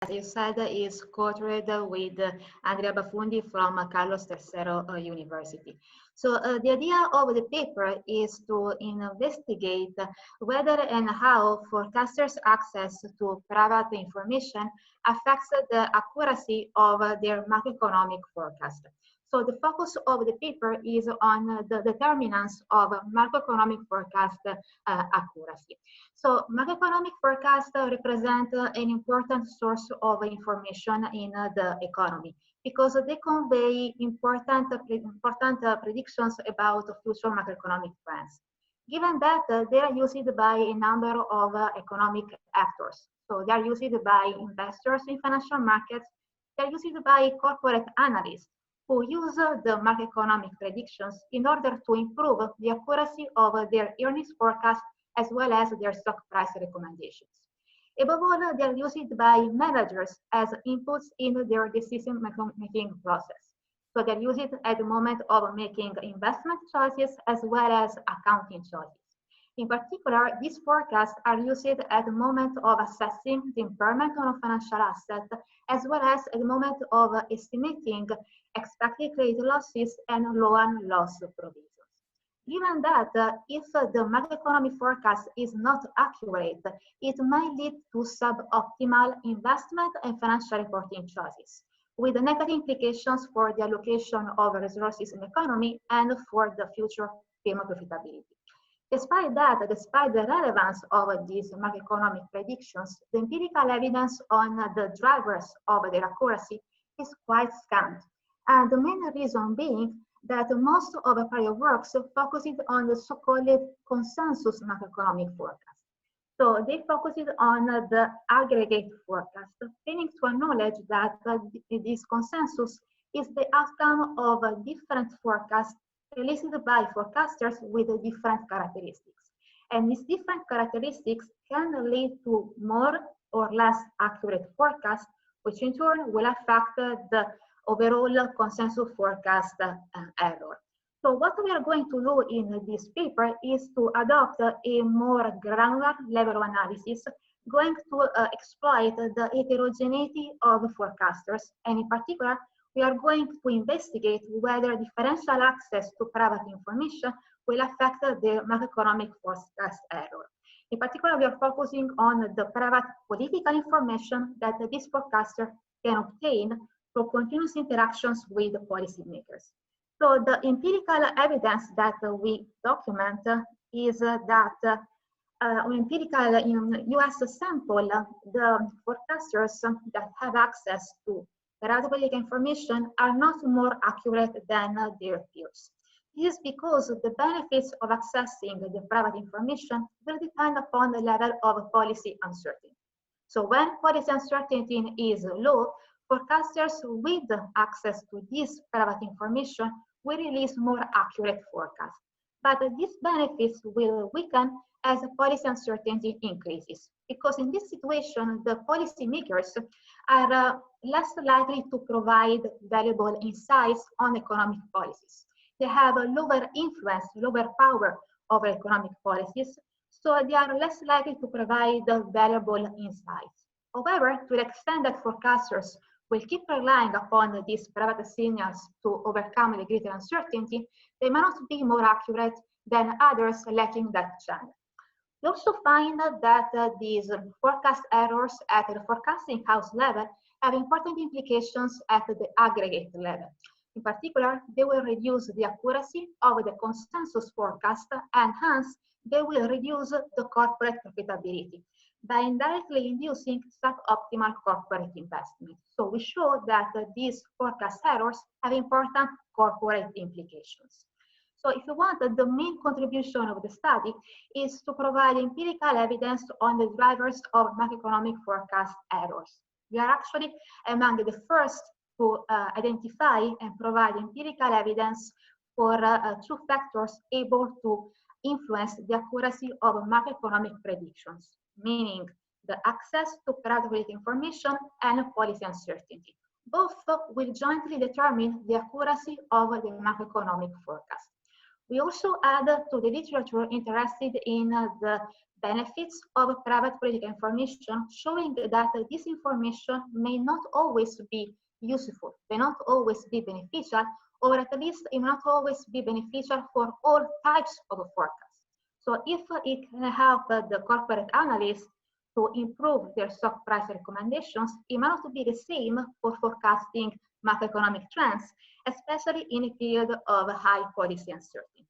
as you said, is co-authored with Andrea Bafundi from Carlos III University. So the idea of the paper is to investigate whether and how forecasters' access to private information affects the accuracy of their macroeconomic forecast. So the focus of the paper is on the determinants of macroeconomic forecast accuracy. So macroeconomic forecasts represent an important source of information in the economy because they convey important predictions about future macroeconomic trends. Given that they are used by a number of economic actors, so they are used by investors in financial markets, they are used by corporate analysts who use the macroeconomic predictions in order to improve the accuracy of their earnings forecast as well as their stock price recommendations. Above all, they are used by managers as inputs in their decision-making process. So they're used at the moment of making investment choices as well as accounting choices. In particular, these forecasts are used at the moment of assessing the impairment on a financial asset, as well as at the moment of estimating expected credit losses and loan loss provisions. Given that if the macroeconomic forecast is not accurate, it might lead to suboptimal investment and financial reporting choices, with negative implications for the allocation of resources in the economy and for the future firm profitability. Despite that, despite the relevance of these macroeconomic predictions, the empirical evidence on the drivers of their accuracy is quite scant. And the main reason being that most of the prior works focused on the so-called consensus macroeconomic forecast. So they focused on the aggregate forecast, failing to acknowledge that this consensus is the outcome of different forecasts released by forecasters with different characteristics. And these different characteristics can lead to more or less accurate forecasts, which in turn will affect the overall consensus forecast error. So what we are going to do in this paper is to adopt a more granular level of analysis, going to exploit the heterogeneity of forecasters, and in particular, we are going to investigate whether differential access to private information will affect the macroeconomic forecast error. In particular, we are focusing on the private political information that this forecaster can obtain through continuous interactions with policymakers. So the empirical evidence that we document is that empirical in US sample, the forecasters that have access to private political information are not more accurate than their peers. This is because the benefits of accessing the private information will depend upon the level of policy uncertainty. So when policy uncertainty is low, forecasters with access to this private information will release more accurate forecasts. But these benefits will weaken as policy uncertainty increases, because in this situation, the policymakers are less likely to provide valuable insights on economic policies. They have a lower influence, lower power over economic policies, so they are less likely to provide valuable insights. However, to the extent that forecasters will keep relying upon these private signals to overcome the greater uncertainty, they may not be more accurate than others lacking that channel. We also find that these forecast errors at the forecasting house level have important implications at the aggregate level. In particular, they will reduce the accuracy of the consensus forecast, and hence they will reduce the corporate profitability by indirectly inducing suboptimal corporate investment. So we show that these forecast errors have important corporate implications. So if you want, the main contribution of the study is to provide empirical evidence on the drivers of macroeconomic forecast errors. We are actually among the first to identify and provide empirical evidence for two factors able to influence the accuracy of macroeconomic predictions, meaning the access to private information and policy uncertainty. Both will jointly determine the accuracy of the macroeconomic forecast. We also add to the literature interested in the benefits of private political information, showing that this information may not always be useful, may not always be beneficial, or at least it may not always be beneficial for all types of forecasts. So if it can help the corporate analysts to improve their stock price recommendations, it may not be the same for forecasting macroeconomic trends, especially in a period of high policy uncertainty.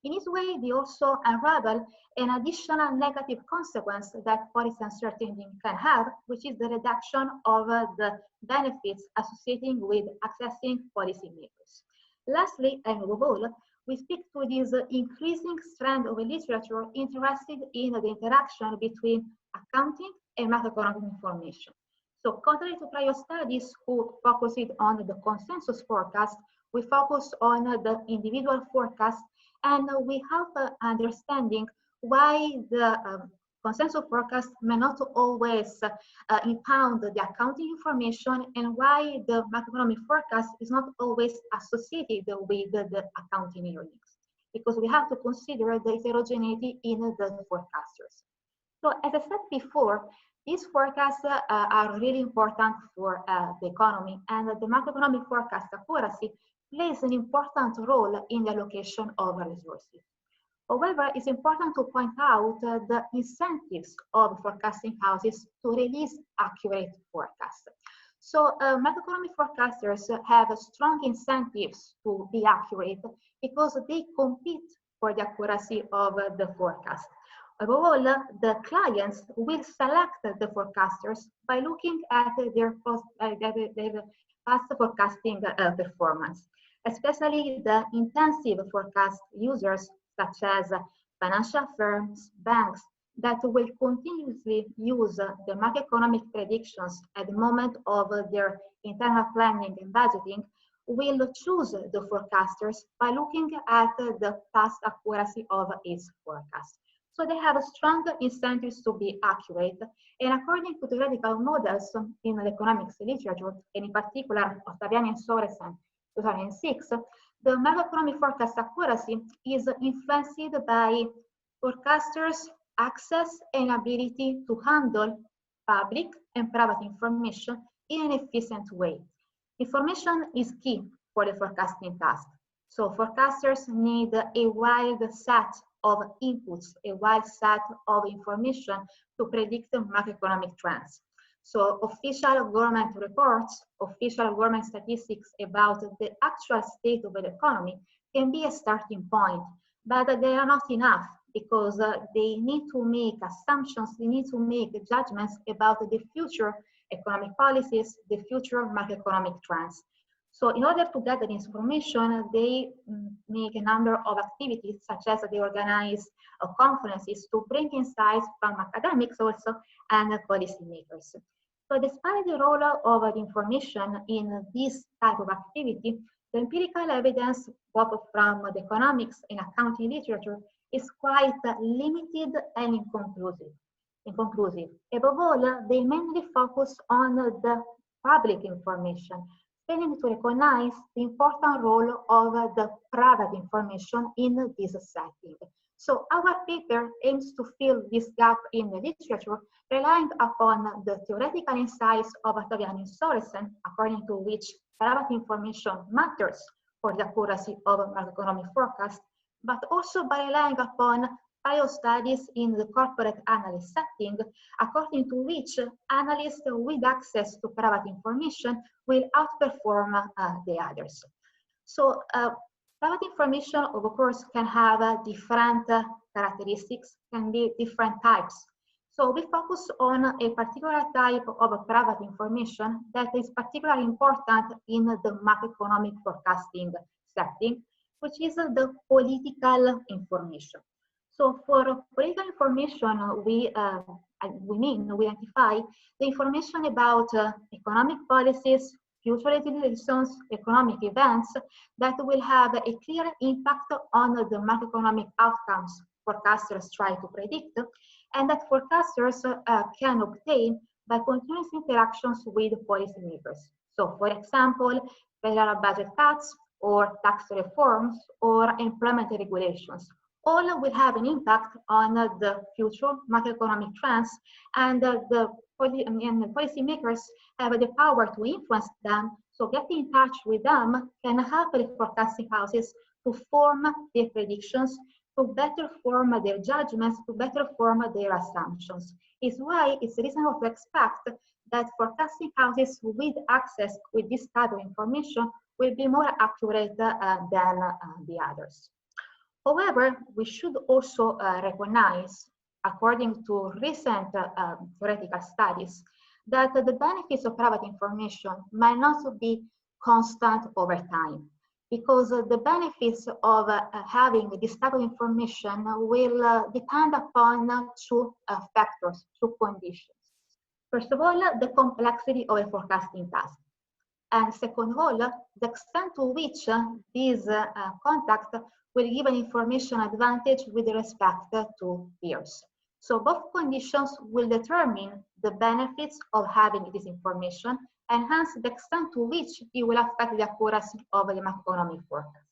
In this way, they also unravel an additional negative consequence that policy uncertainty can have, which is the reduction of the benefits associated with accessing policymakers. Lastly, and above all, we speak to this increasing strand of literature interested in the interaction between accounting and macroeconomic information. So contrary to prior studies who focused on the consensus forecast, we focus on the individual forecast, and we have understanding why the consensus forecast may not always impound the accounting information, and why the macroeconomic forecast is not always associated with the accounting earnings, because we have to consider the heterogeneity in the forecasters. So as I said before, these forecasts are really important for the economy, and the macroeconomic forecast accuracy plays an important role in the allocation of resources. However, it's important to point out the incentives of forecasting houses to release accurate forecasts. So macroeconomic forecasters have strong incentives to be accurate because they compete for the accuracy of the forecast. Above all, the clients will select the forecasters by looking at their past forecasting performance, especially the intensive forecast users such as financial firms, banks, that will continuously use the macroeconomic predictions at the moment of their internal planning and budgeting, will choose the forecasters by looking at the past accuracy of its forecast. So they have strong incentives to be accurate, and according to theoretical models in the economics literature, and in particular Ottaviani and Sorensen 2006, the macroeconomic forecast accuracy is influenced by forecasters' access and ability to handle public and private information in an efficient way. Information is key for the forecasting task. So forecasters need a wide set of inputs, a wide set of information to predict macroeconomic trends. So official government reports, official government statistics about the actual state of the economy can be a starting point, but they are not enough because they need to make assumptions, they need to make judgments about the future economic policies, the future macroeconomic trends. So in order to gather information, they make a number of activities, such as they organize conferences to bring insights from academics also and policymakers. So despite the role of the information in this type of activity, the empirical evidence, both from the economics and accounting literature, is quite limited and inconclusive. Above all, they mainly focus on the public information, failing to recognize the important role of the private information in this setting. So our paper aims to fill this gap in the literature, relying upon the theoretical insights of Ottaviani and Sorensen, according to which private information matters for the accuracy of macroeconomic forecast, but also by relying upon prior studies in the corporate analyst setting, according to which analysts with access to private information will outperform the others. So private information, of course, can have different characteristics, can be different types. So we focus on a particular type of private information that is particularly important in the macroeconomic forecasting setting, which is the political information. So for political information, we identify the information about economic policies, future legislations, economic events that will have a clear impact on the macroeconomic outcomes forecasters try to predict, and that forecasters can obtain by continuous interactions with policymakers. So for example, federal budget cuts, or tax reforms, or employment regulations, all will have an impact on the future macroeconomic trends, and the policymakers have the power to influence them. So getting in touch with them can help the forecasting houses to form their predictions, to better form their judgments, to better form their assumptions. It's why it's reasonable to expect that forecasting houses with access with this type of information will be more accurate than the others. However, we should also recognize, according to recent theoretical studies, that the benefits of private information might not be constant over time, because the benefits of having this type of information will depend upon two factors, two conditions. First of all, the complexity of a forecasting task. And second of all, the extent to which this contact will give an information advantage with respect to peers. So both conditions will determine the benefits of having this information, and hence the extent to which it will affect the accuracy of the macroeconomic forecast.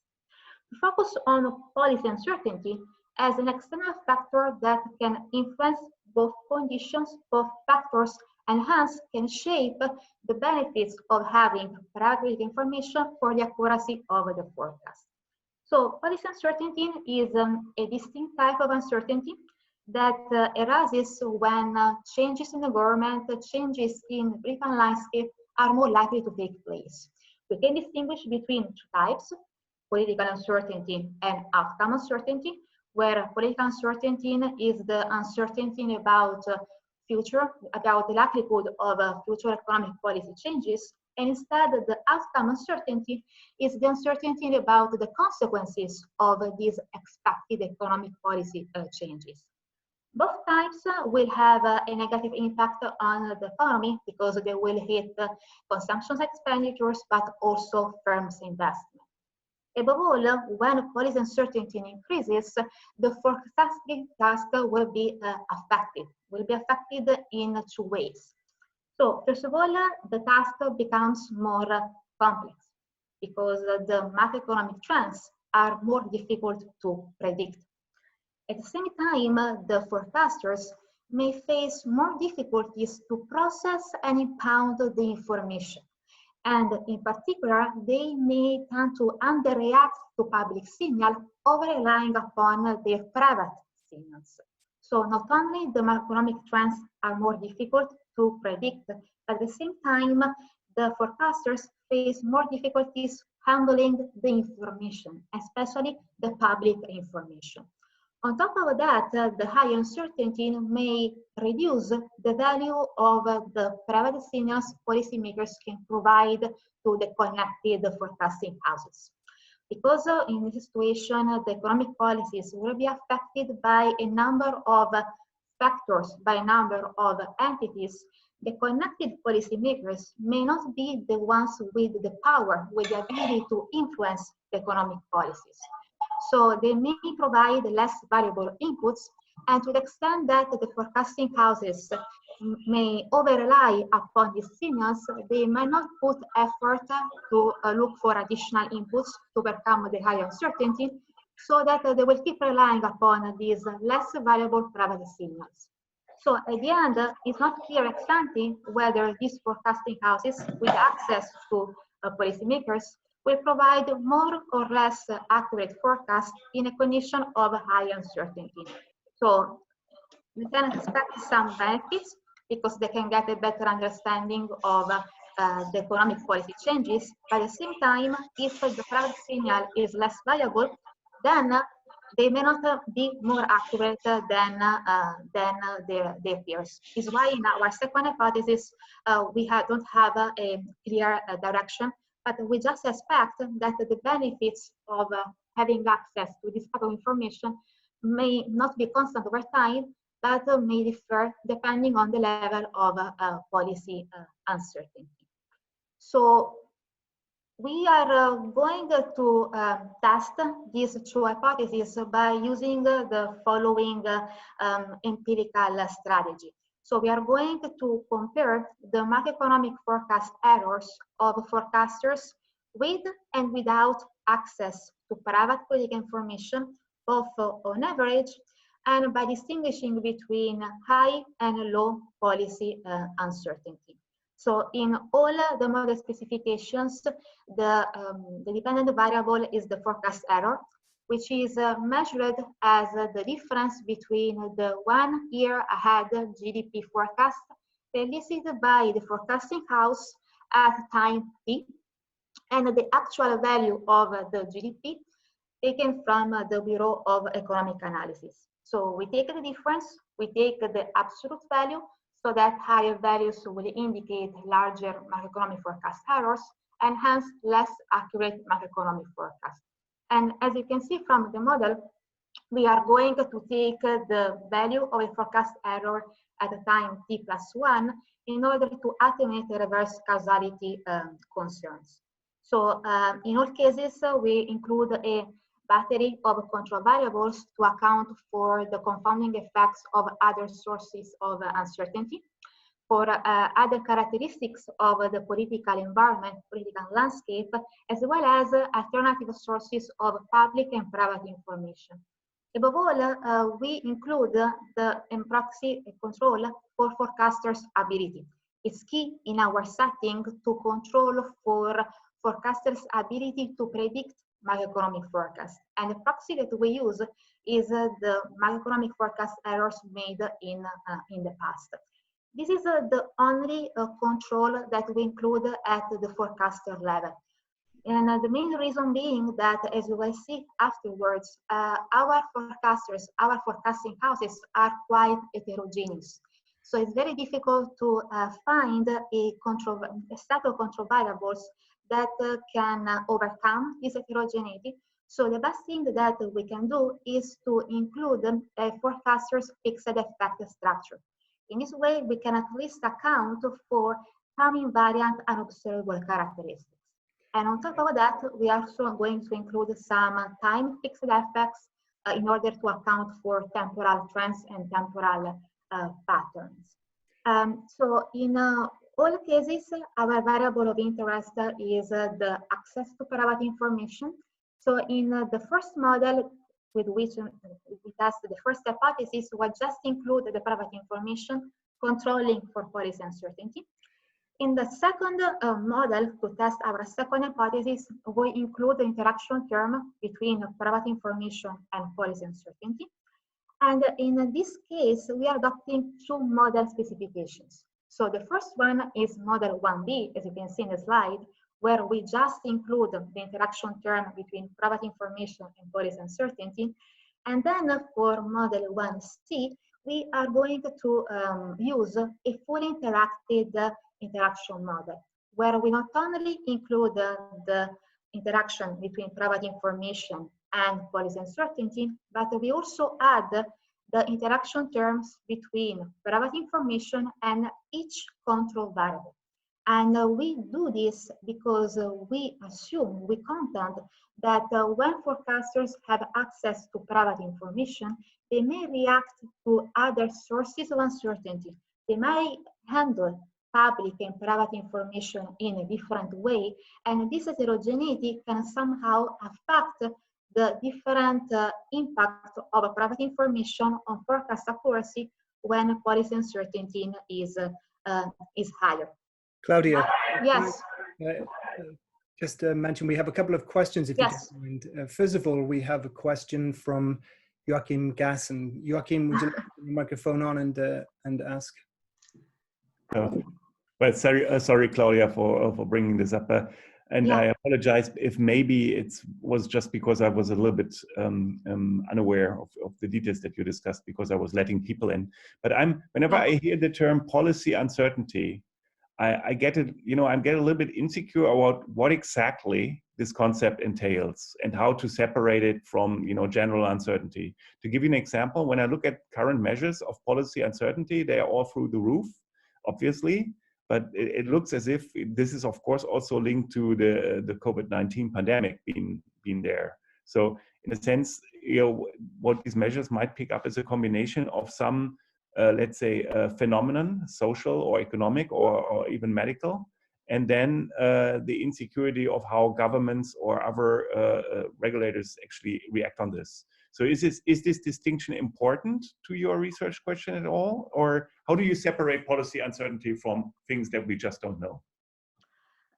To focus on policy uncertainty as an external factor that can influence both conditions, both factors, and hence can shape the benefits of having private information for the accuracy of the forecast. So policy uncertainty is a distinct type of uncertainty that arises when changes in the government, changes in the political landscape are more likely to take place. We can distinguish between two types: political uncertainty and outcome uncertainty, where political uncertainty is the uncertainty about about the likelihood of future economic policy changes, and instead the outcome uncertainty is the uncertainty about the consequences of these expected economic policy changes. Both types will have a negative impact on the economy because they will hit consumption expenditures, but also firms' investment. Above all, when policy uncertainty increases, the forecasting task will be affected in two ways. So first of all, the task becomes more complex because the macroeconomic trends are more difficult to predict. At the same time, the forecasters may face more difficulties to process and impound the information. And in particular, they may tend to underreact to public signal, over relying upon their private signals. So not only the macroeconomic trends are more difficult to predict, but at the same time, the forecasters face more difficulties handling the information, especially the public information. On top of that, the high uncertainty may reduce the value of the private signals policymakers can provide to the connected forecasting houses. Because in this situation, the economic policies will be affected by a number of factors, by a number of entities, the connected policymakers may not be the ones with the power, with the ability to influence the economic policies. So they may provide less valuable inputs, and to the extent that the forecasting houses may over-rely upon these signals, they might not put effort to look for additional inputs to overcome the high uncertainty, so that they will keep relying upon these less valuable private signals. So at the end, it's not clear ex ante whether these forecasting houses with access to policymakers will provide more or less accurate forecasts in a condition of high uncertainty. So we can expect some benefits because they can get a better understanding of the economic policy changes. But at the same time, if the private signal is less valuable, then they may not be more accurate than their peers. Is why in our second hypothesis, we don't have a clear direction, but we just expect that the benefits of having access to this type of information may not be constant over time, but may differ depending on the level of policy uncertainty. So we are going to test these two hypotheses by using the following empirical strategy. So we are going to compare the macroeconomic forecast errors of forecasters with and without access to private political information both on average, and by distinguishing between high and low policy uncertainty. So in all the model specifications, the dependent variable is the forecast error, which is measured as the difference between the 1 year ahead GDP forecast released by the forecasting house at time t and the actual value of the GDP taken from the Bureau of Economic Analysis. So we take the difference, we take the absolute value, so that higher values will indicate larger macroeconomic forecast errors and hence less accurate macroeconomic forecast. And as you can see from the model, we are going to take the value of a forecast error at the time t+1 in order to attenuate the reverse causality concerns. So in all cases, we include a battery of control variables to account for the confounding effects of other sources of uncertainty, for other characteristics of the political environment, political landscape, as well as alternative sources of public and private information. Above all, we include the proxy control for forecasters' ability. It's key in our setting to control for forecasters' ability to predict macroeconomic forecast. And the proxy that we use is the macroeconomic forecast errors made in the past. This is the only control that we include at the forecaster level. And the main reason being that, as you will see afterwards, our forecasters, our forecasting houses are quite heterogeneous. So it's very difficult to find a set of control variables that can overcome this heterogeneity. So the best thing that we can do is to include a forecaster's fixed effect structure. In this way, we can at least account for time invariant and observable characteristics. And on top of that, we are also going to include some time fixed effects in order to account for temporal trends and temporal patterns. So in all cases, our variable of interest is the access to private information. So in the first model with which we test the first hypothesis, we just include the private information controlling for policy uncertainty. In the second model, to test our second hypothesis, we include the interaction term between private information and policy uncertainty. And in this case, we are adopting two model specifications. So the first one is model 1B, as you can see in the slide, where we just include the interaction term between private information and policy uncertainty. And then for model 1C, we are going to use a fully interacted interaction model, where we not only include the interaction between private information and policy uncertainty, but we also add the interaction terms between private information and each control variable. And we do this because we assume, we contend that when forecasters have access to private information, they may react to other sources of uncertainty. They may handle public and private information in a different way, and this heterogeneity can somehow affect the different impact of private information on forecast accuracy when policy uncertainty is higher. Claudia, yes. Just to mention, we have a couple of questions, if yes. you don't mind. First of all, we have a question from Joachim Gassen. Joachim, would you like to put your microphone on and ask? Well, sorry, Claudia, for bringing this up. And yeah. I apologize if maybe it was just because I was a little bit unaware of the details that you discussed, because I was letting people in. But whenever I hear the term policy uncertainty, I get it, I'm getting a little bit insecure about what exactly this concept entails and how to separate it from, general uncertainty. To give you an example, when I look at current measures of policy uncertainty, they are all through the roof, obviously, but it looks as if this is, of course, also linked to the COVID-19 pandemic being there. So in a sense, what these measures might pick up is a combination of some let's say, phenomenon, social or economic or even medical, and then the insecurity of how governments or other regulators actually react on this. So is this distinction important to your research question at all? Or how do you separate policy uncertainty from things that we just don't know?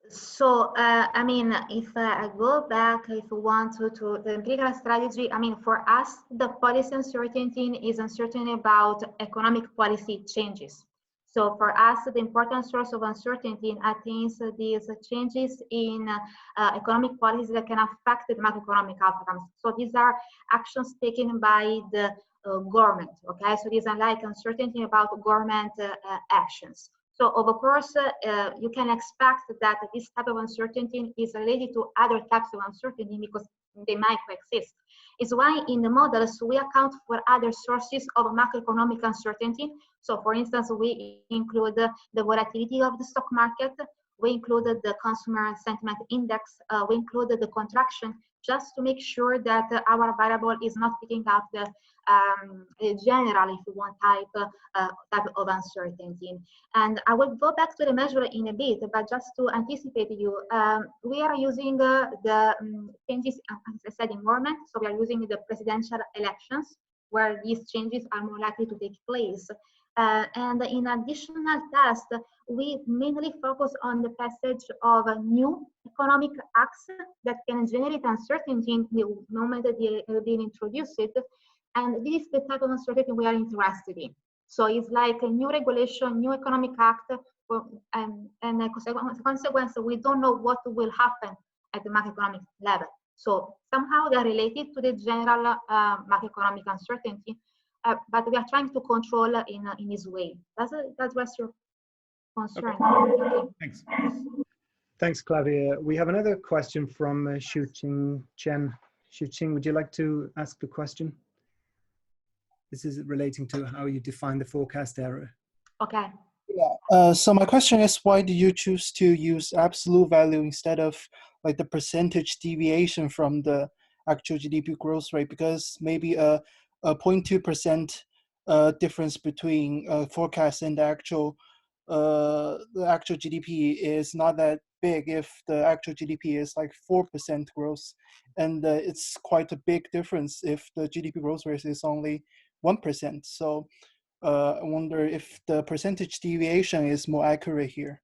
So, I mean, if I go back, if we want to the empirical strategy, I mean, for us, the policy uncertainty is uncertainty about economic policy changes. So for us, the important source of uncertainty are things, these changes in economic policies that can affect the macroeconomic outcomes. So these are actions taken by the government, okay? So these are like uncertainty about government actions. So of course, you can expect that this type of uncertainty is related to other types of uncertainty because they might coexist. It's why in the models, we account for other sources of macroeconomic uncertainty. So for instance, we include the volatility of the stock market, we included the consumer sentiment index, we included the contraction, just to make sure that our variable is not picking up the general, if you want, type of uncertainty. And I will go back to the measure in a bit, but just to anticipate you, we are using the changes, as I said, in government. So we are using the presidential elections, where these changes are more likely to take place. And in additional test, we mainly focus on the passage of new economic acts that can generate uncertainty in the moment that they are being introduced. And this is the type of uncertainty we are interested in. So it's like a new regulation, new economic act, and as a consequence, we don't know what will happen at the macroeconomic level. So somehow they're related to the general macroeconomic uncertainty, but we are trying to control in this way. Does that address your concern? Okay. Thanks. Thanks, Claudia. We have another question from Xuqing Chen. Xuqing, would you like to ask the question? This is relating to how you define the forecast error. Okay. Yeah. So my question is, why do you choose to use absolute value instead of like the percentage deviation from the actual GDP growth rate? Because maybe a 0.2% difference between forecast and the actual GDP is not that big if the actual GDP is like 4% growth, and it's quite a big difference if the GDP growth rate is only 1%. So I wonder if the percentage deviation is more accurate here.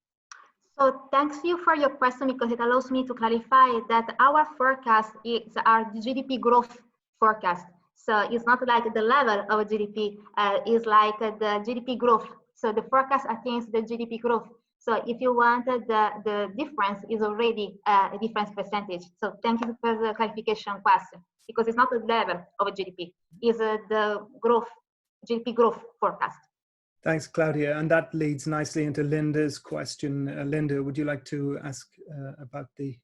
So thanks you for your question, because it allows me to clarify that our forecast is our GDP growth forecast. So it's not like the level of GDP, is like the GDP growth. So the forecast attains the GDP growth. So if you want, the difference is already a difference percentage. So thank you for the clarification question, because it's not the level of a GDP, it's the growth, GDP growth forecast. Thanks, Claudia. And that leads nicely into Linda's question. Linda, would you like to ask about the...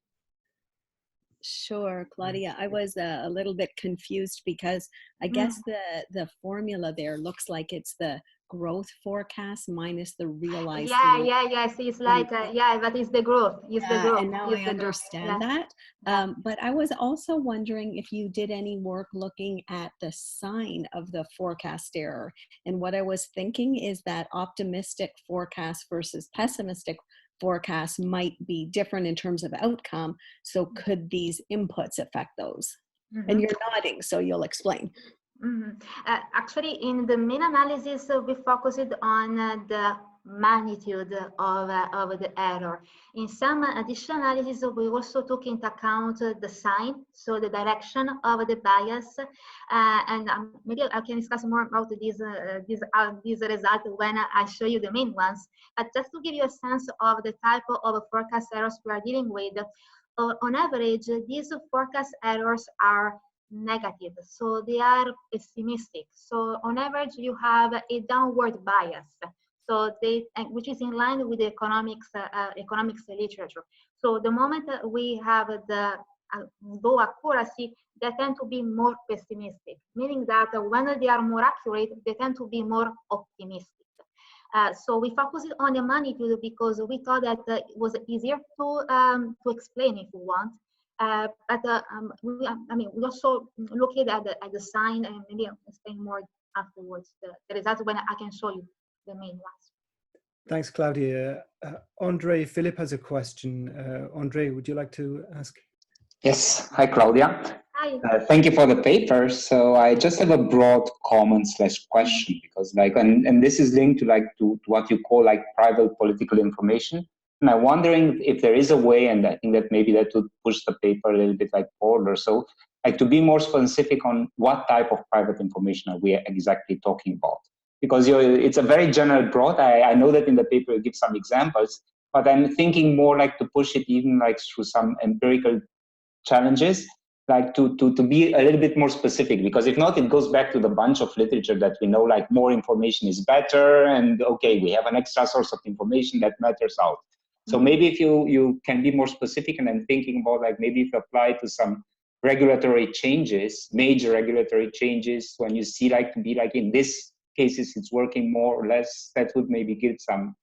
Sure, Claudia. I was a little bit confused because I guess the formula there looks like it's the growth forecast minus the realized. Yeah. So it's like, but it's the growth. It's the growth. And now I understand that. But I was also wondering if you did any work looking at the sign of the forecast error. And what I was thinking is that optimistic forecast versus pessimistic forecasts might be different in terms of outcome. So could these inputs affect those? Mm-hmm. And you're nodding, so you'll explain. Mm-hmm. Actually, in the main analysis, we focused on the magnitude of the error. In some additional analysis, we also took into account the sign, so the direction of the bias, and maybe I can discuss more about these results when I show you the main ones. But just to give you a sense of the type of forecast errors we are dealing with, on average, these forecast errors are negative, so they are pessimistic. So on average, you have a downward bias. So which is in line with the economics literature. So the moment we have the low accuracy, they tend to be more pessimistic, meaning that when they are more accurate, they tend to be more optimistic. So we focused on the magnitude because we thought that it was easier to explain if you want. We also looked at the sign, and maybe I'll explain more afterwards the results when I can show you the main ones. Thanks, Claudia. Andre, Philip has a question. Andre, would you like to ask? Yes. Hi, Claudia. Hi. Thank you for the paper. So I just have a broad comment / question, because and this is linked to what you call private political information. And I'm wondering if there is a way, and I think that maybe that would push the paper a little bit forward or so, to be more specific on what type of private information are we exactly talking about. Because it's a very general broad. I know that in the paper you give some examples, but I'm thinking more to push it even through some empirical challenges, to be a little bit more specific, because if not, it goes back to the bunch of literature that we know, more information is better, and okay, we have an extra source of information that matters out. So maybe if you can be more specific, and I'm thinking about maybe if you apply to some regulatory changes, major regulatory changes, when you see to be in this cases it's working more or less, that would maybe give some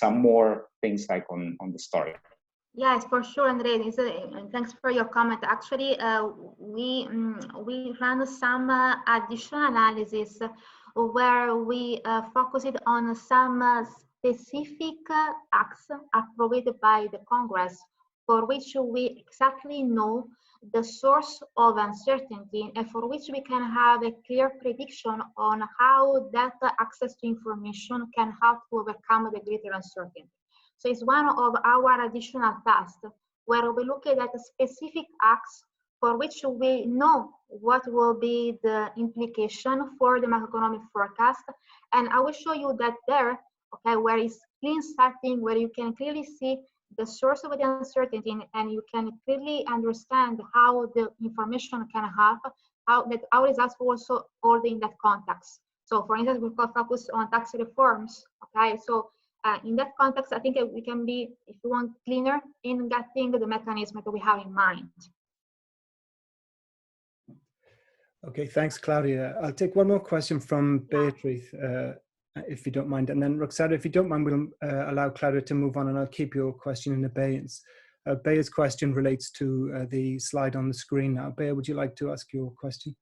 more things on the story. Yes, for sure, Andre. Thanks for your comment. Actually, we ran some additional analysis where we focused on some specific acts approved by the Congress, for which we exactly know the source of uncertainty, and for which we can have a clear prediction on how that access to information can help to overcome the greater uncertainty. So it's one of our additional tasks where we look at specific acts for which we know what will be the implication for the macroeconomic forecast. And I will show you that there, okay, where it's clean setting, where you can clearly see the source of the uncertainty, and you can clearly understand how the information can help, how our results also all in that context. So for instance, we could focus on tax reforms, okay? So in that context, I think we can be, if you want, cleaner in getting the mechanism that we have in mind. Okay, thanks, Claudia. I'll take one more question from Beatrice, if you don't mind. And then Roxana, if you don't mind, we'll allow Claudia to move on, and I'll keep your question in abeyance. Bea's question relates to the slide on the screen now. Bea, would you like to ask your question?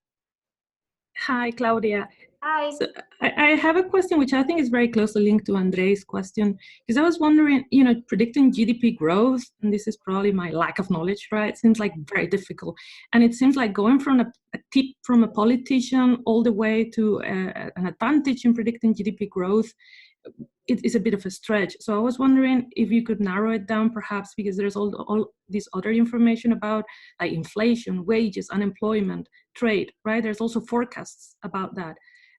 Hi, Claudia. Hi. So I have a question which I think is very closely linked to Andre's question, because I was wondering, predicting GDP growth, and this is probably my lack of knowledge, right? It seems like very difficult. And it seems like going from a tip from a politician all the way to an advantage in predicting GDP growth, it is a bit of a stretch. So I was wondering if you could narrow it down, perhaps, because there's all this other information about inflation, wages, unemployment, trade, right? There's also forecasts about that.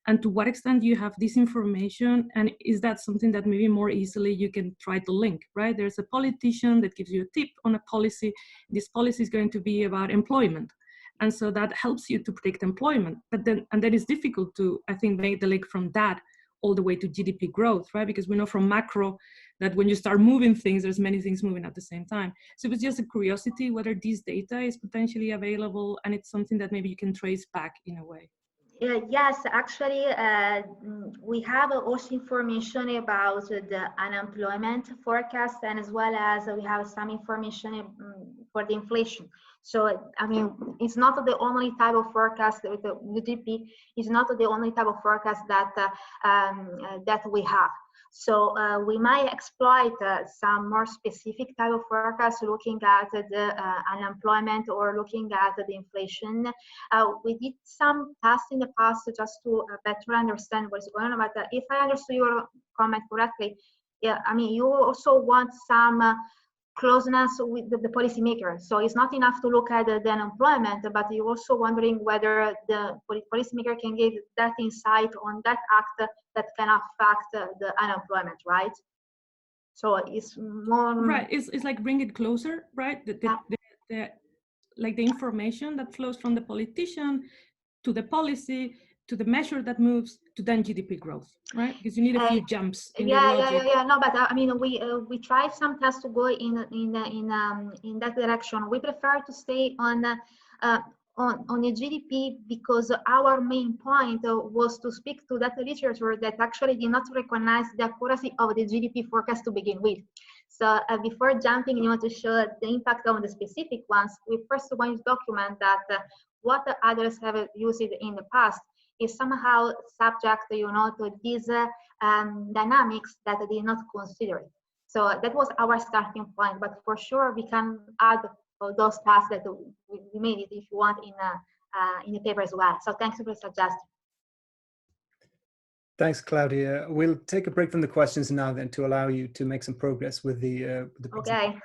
And to what extent do you have this information? And is that something that maybe more easily you can try to link, right? There's a politician that gives you a tip on a policy. This policy is going to be about employment. And so that helps you to predict employment. But then it's difficult to, I think, make the link from that all the way to GDP growth, right? Because we know from macro that when you start moving things, there's many things moving at the same time. So it was just a curiosity whether this data is potentially available, and it's something that maybe you can trace back in a way. Yes, actually, we have also information about the unemployment forecast, and as well as we have some information for the inflation. So, I mean, it's not the only type of forecast with the GDP is not the only type of forecast that that we have. So we might exploit some more specific type of forecast, looking at the unemployment or looking at the inflation. We did some tests in the past just to better understand what's going on. But if I understood your comment correctly, yeah, I mean, you also want some closeness with the policymaker. So it's not enough to look at the unemployment, but you're also wondering whether the policymaker can give that insight on that act that can affect the unemployment, right? So it's more right. It's like bring it closer, right? The information that flows from the politician to the policy to the measure that moves to then GDP growth, right? Because you need a few jumps in your logic. Yeah. No, but I mean, we tried some tests to go in that direction. We prefer to stay on the GDP because our main point was to speak to that literature that actually did not recognize the accuracy of the GDP forecast to begin with. So before jumping, to show the impact on the specific ones, we first want to document that what the others have used in the past is somehow subject, to these dynamics that they did not consider it. So that was our starting point, but for sure we can add those tasks that we made it, if you want, in the paper as well. So thanks for the suggestion. Thanks, Claudia. We'll take a break from the questions now then to allow you to make some progress with the Okay,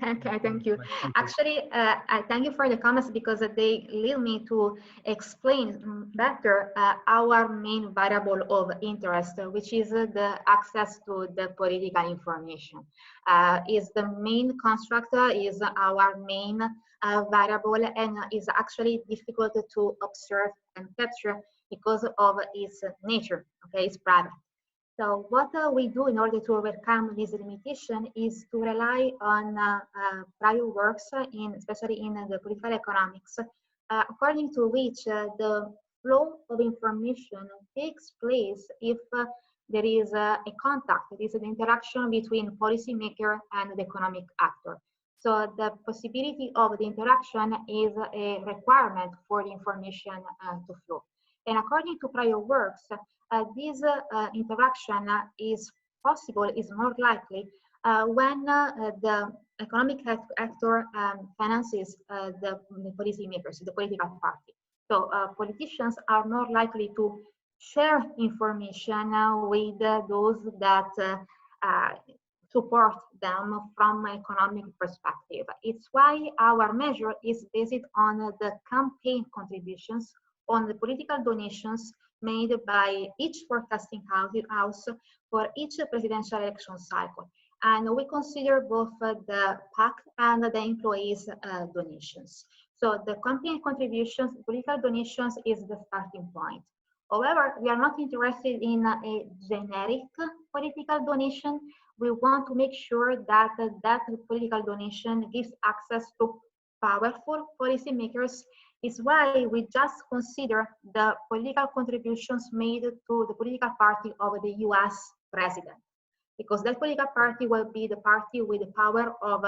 thank you. Thank you. Actually, I thank you for the comments because they lead me to explain better our main variable of interest, which is the access to the political information. Is the main construct, is our main variable, and is actually difficult to observe and capture because of its nature, okay, it's private. So what we do in order to overcome this limitation is to rely on prior works, especially in the political economics, according to which the flow of information takes place if there is a contact, there is an interaction between policymaker and the economic actor. So the possibility of the interaction is a requirement for the information to flow. And according to prior works, this interaction is possible, is more likely when the economic actor finances the policymakers, the political party. So politicians are more likely to share information with those that support them from an economic perspective. It's why our measure is based on the campaign contributions, on the political donations made by each forecasting house for each presidential election cycle. And we consider both the PAC and the employees' donations. So the campaign contributions, political donations is the starting point. However, we are not interested in a generic political donation. We want to make sure that that political donation gives access to powerful policymakers. Is why we just consider the political contributions made to the political party of the US president, because that political party will be the party with the power of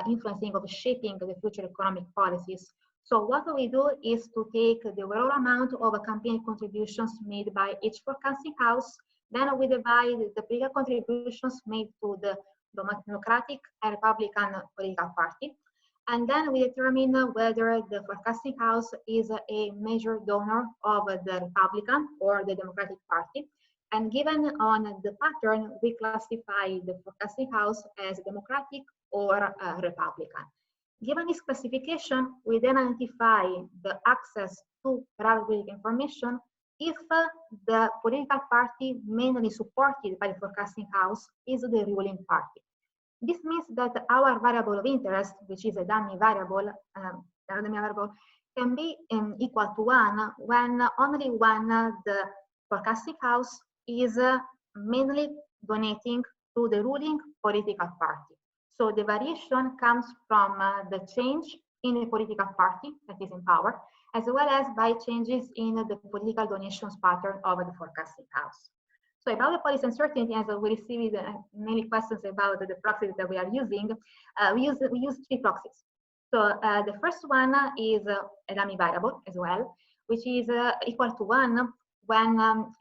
influencing, of shaping the future economic policies. So what we do is to take the overall amount of campaign contributions made by each forecasting house, then we divide the political contributions made to the Democratic and Republican political party. And then we determine whether the forecasting house is a major donor of the Republican or the Democratic Party. And given on the pattern, we classify the forecasting house as Democratic or Republican. Given this classification, we then identify the access to public information if the political party mainly supported by the forecasting house is the ruling party. This means that our variable of interest, which is a dummy variable, can be equal to 1 when only when the forecasting house is mainly donating to the ruling political party. So the variation comes from the change in the political party that is in power, as well as by changes in the political donations pattern of the forecasting house. So about the policy uncertainty, as we received many questions about the proxies that we are using, we use 3 proxies. So the first one is a dummy variable as well, which is equal to 1 when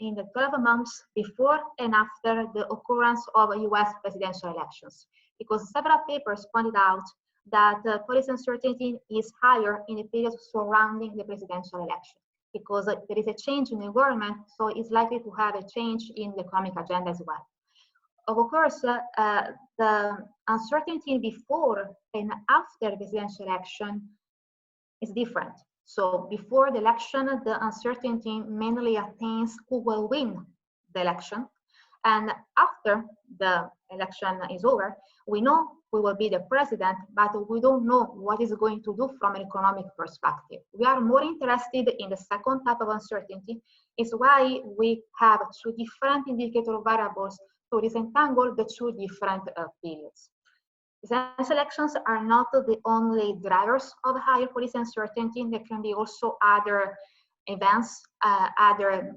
in the 12 months before and after the occurrence of US presidential elections. Because several papers pointed out that policy uncertainty is higher in the period surrounding the presidential election, because there is a change in the government, so it's likely to have a change in the economic agenda as well. Of course, the uncertainty before and after the presidential election is different. So before the election, the uncertainty mainly attains who will win the election. And after the election is over, we know we will be the president, but we don't know what is going to do from an economic perspective. We are more interested in the second type of uncertainty. It's why we have 2 different indicator variables to disentangle the 2 different periods. Presidential elections are not the only drivers of higher policy uncertainty. There can be also other events, other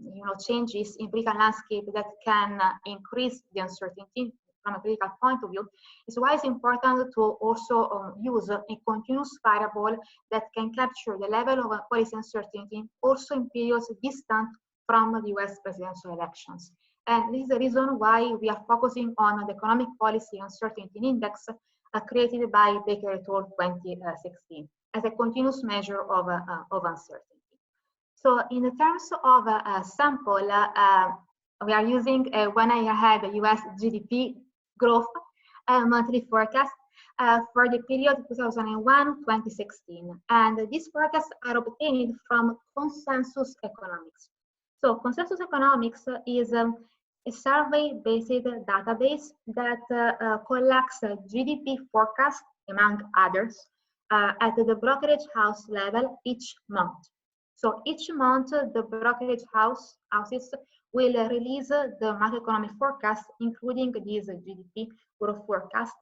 changes in political landscape that can increase the uncertainty from a political point of view. It's why it's important to also use a continuous variable that can capture the level of policy uncertainty also in periods distant from the US presidential elections. And this is the reason why we are focusing on the economic policy uncertainty index, created by Baker et al. 2016 as a continuous measure of uncertainty. So in the terms of a sample, we are using a 1 year ahead US GDP growth monthly forecast for the period 2001-2016. And these forecasts are obtained from consensus economics. So consensus economics is a survey-based database that collects GDP forecasts, among others, at the brokerage house level each month. So each month, the brokerage houses will release the macroeconomic forecast, including this GDP growth forecast.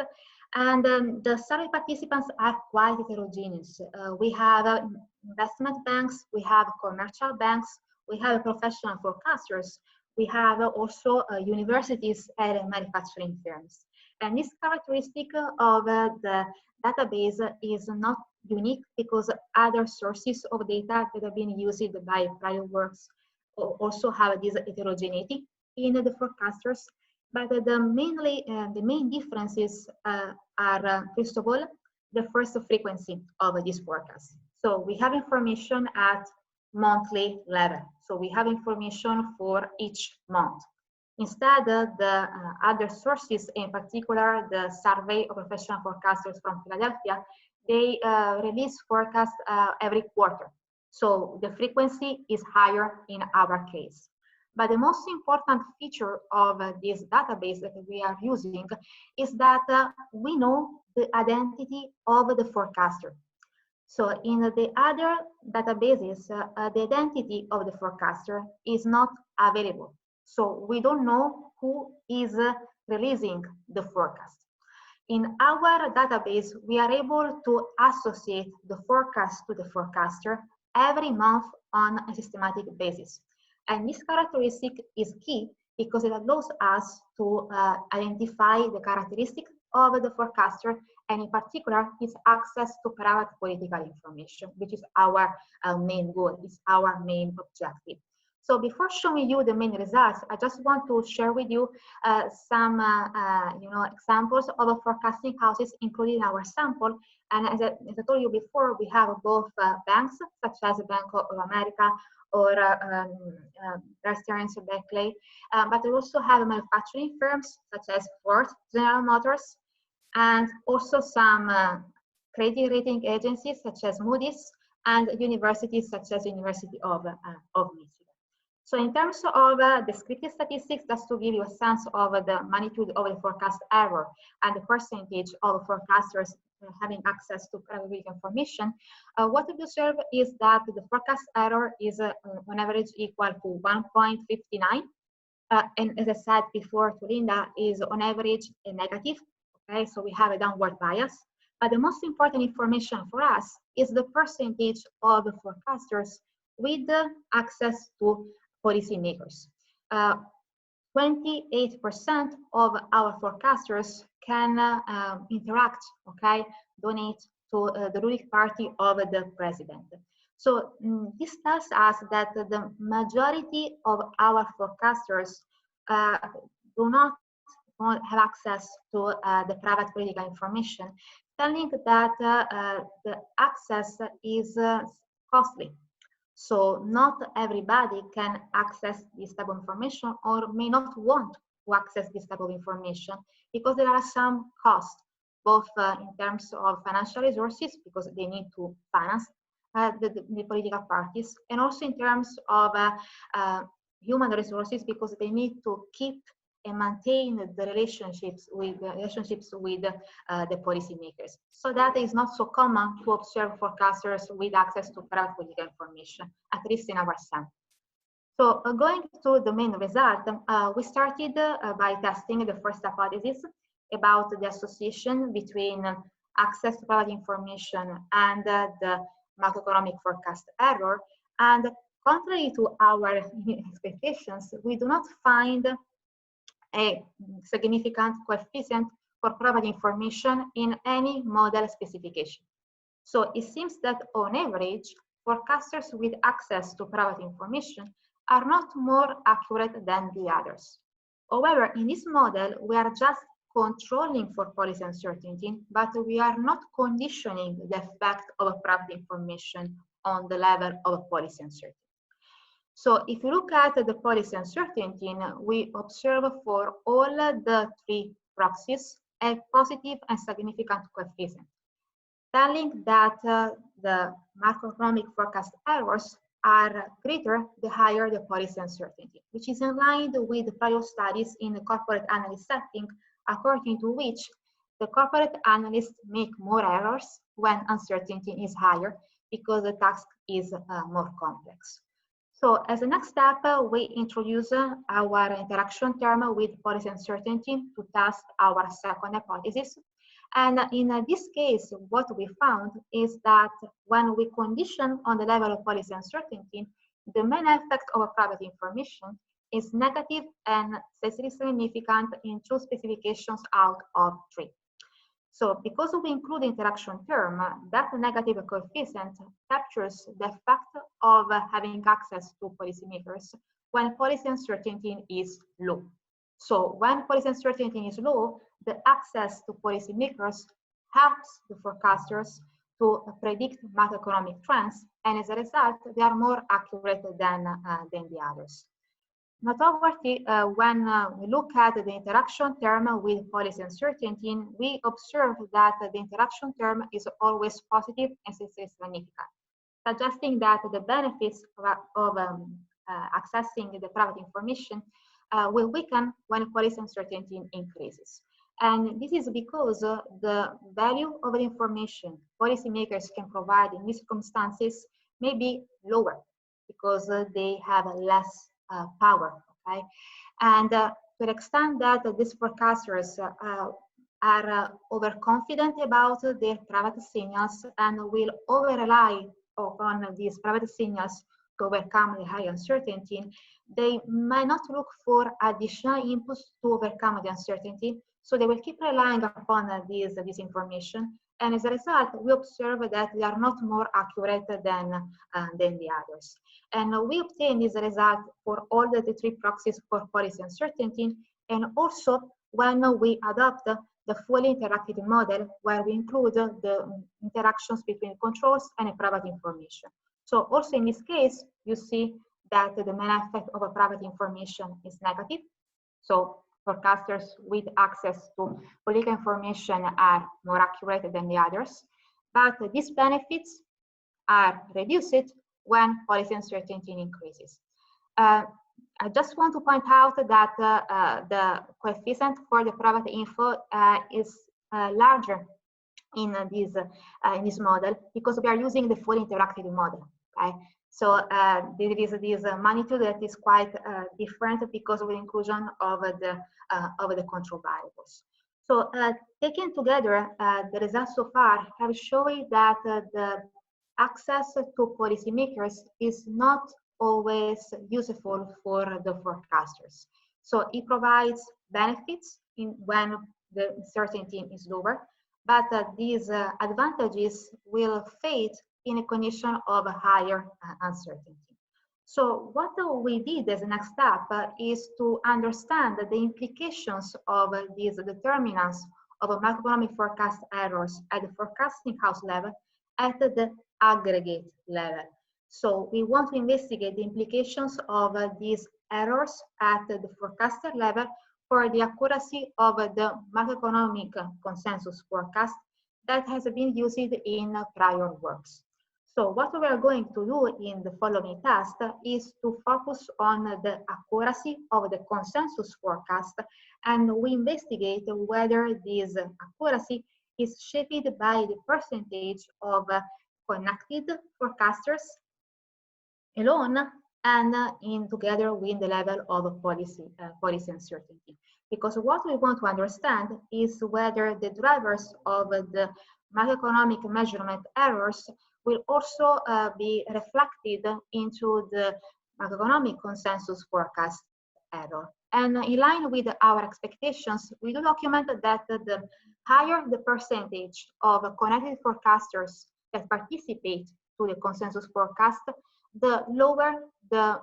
And the survey participants are quite heterogeneous. We have investment banks, we have commercial banks, we have professional forecasters, we have also universities and manufacturing firms. And this characteristic of the database is not unique because other sources of data that have been used by prior works also have this heterogeneity in the forecasters. But the main differences are, first of all, the first frequency of this forecast. So we have information at monthly level. So we have information for each month. Instead, the other sources, in particular, the survey of professional forecasters from Philadelphia, they release forecasts every quarter. So the frequency is higher in our case. But the most important feature of this database that we are using is that we know the identity of the forecaster. So in the other databases, the identity of the forecaster is not available. So we don't know who is releasing the forecast. In our database, we are able to associate the forecast to the forecaster every month on a systematic basis. And this characteristic is key because it allows us to identify the characteristic of the forecaster, and in particular, its access to private political information, which is our main goal, is our main objective. So before showing you the main results, I just want to share with you some examples of forecasting houses included in our sample. And as I told you before, we have both banks, such as Bank of America or Restaurants Barclays, but we also have manufacturing firms such as Ford, General Motors, and also some credit rating agencies such as Moody's and universities such as University of Michigan. So in terms of descriptive statistics, just to give you a sense of the magnitude of the forecast error and the percentage of forecasters having access to private information, what we observe is that the forecast error is on average equal to 1.59. And as I said before to Linda, is on average a negative. Okay, so we have a downward bias. But the most important information for us is the percentage of the forecasters with access to policymakers. 28% of our forecasters can interact, okay, donate to the ruling party of the president. So this tells us that the majority of our forecasters do not have access to the private political information, telling that the access is costly. So not everybody can access this type of information or may not want to access this type of information because there are some costs, both in terms of financial resources, because they need to finance the political parties, and also in terms of human resources, because they need to keep and maintain the relationships with the policymakers. So that is not so common to observe forecasters with access to private political information, at least in our sample. So going to the main result, we started by testing the first hypothesis about the association between access to private information and the macroeconomic forecast error. And contrary to our expectations, we do not find a significant coefficient for private information in any model specification. So it seems that on average, forecasters with access to private information are not more accurate than the others. However, in this model, we are just controlling for policy uncertainty, but we are not conditioning the effect of private information on the level of policy uncertainty. So if you look at the policy uncertainty, we observe for all the three proxies a positive and significant coefficient, telling that the macroeconomic forecast errors are greater the higher the policy uncertainty, which is in line with prior studies in the corporate analyst setting, according to which the corporate analysts make more errors when uncertainty is higher because the task is more complex. So as a next step, we introduce our interaction term with policy uncertainty to test our second hypothesis. And in this case, what we found is that when we condition on the level of policy uncertainty, the main effect of private information is negative and statistically significant in 2 specifications out of 3. So because we include the interaction term, that negative coefficient captures the effect of having access to policymakers when policy uncertainty is low. So when policy uncertainty is low, the access to policymakers helps the forecasters to predict macroeconomic trends, and as a result, they are more accurate than the others. Noteworthy, when we look at the interaction term with policy uncertainty, we observe that the interaction term is always positive and statistically significant, suggesting that the benefits of accessing the private information will weaken when policy uncertainty increases. And this is because the value of the information policymakers can provide in these circumstances may be lower because they have less power, okay? And to the extent that these forecasters are overconfident about their private signals and will over-rely upon these private signals to overcome the high uncertainty, they might not look for additional inputs to overcome the uncertainty, so they will keep relying upon this information. And as a result, we observe that they are not more accurate than the others. And we obtain this result for all the 3 proxies for policy uncertainty, and also when we adopt the fully interactive model, where we include the interactions between controls and private information. So also in this case, you see that the main effect of a private information is negative. So forecasters with access to political information are more accurate than the others, but these benefits are reduced when policy uncertainty increases. I just want to point out that the coefficient for the private info is larger in this model because we are using the fully interactive model. Okay, so there is this magnitude that is quite different because of the inclusion of the control variables. So taken together, the results so far have shown that the access to policymakers is not always useful for the forecasters. So it provides benefits when the uncertainty is lower, but these advantages will fade in a condition of higher uncertainty. So what we did as a next step is to understand the implications of these determinants of macroeconomic forecast errors at the forecasting house level at the aggregate level. So we want to investigate the implications of these errors at the forecaster level for the accuracy of the macroeconomic consensus forecast that has been used in prior works. So what we are going to do in the following test is to focus on the accuracy of the consensus forecast, and we investigate whether this accuracy is shaped by the percentage of connected forecasters alone and together with the level of policy uncertainty. Because what we want to understand is whether the drivers of the macroeconomic measurement errors will also be reflected into the macroeconomic consensus forecast error. And in line with our expectations, we do document that the higher the percentage of connected forecasters that participate to the consensus forecast, the lower the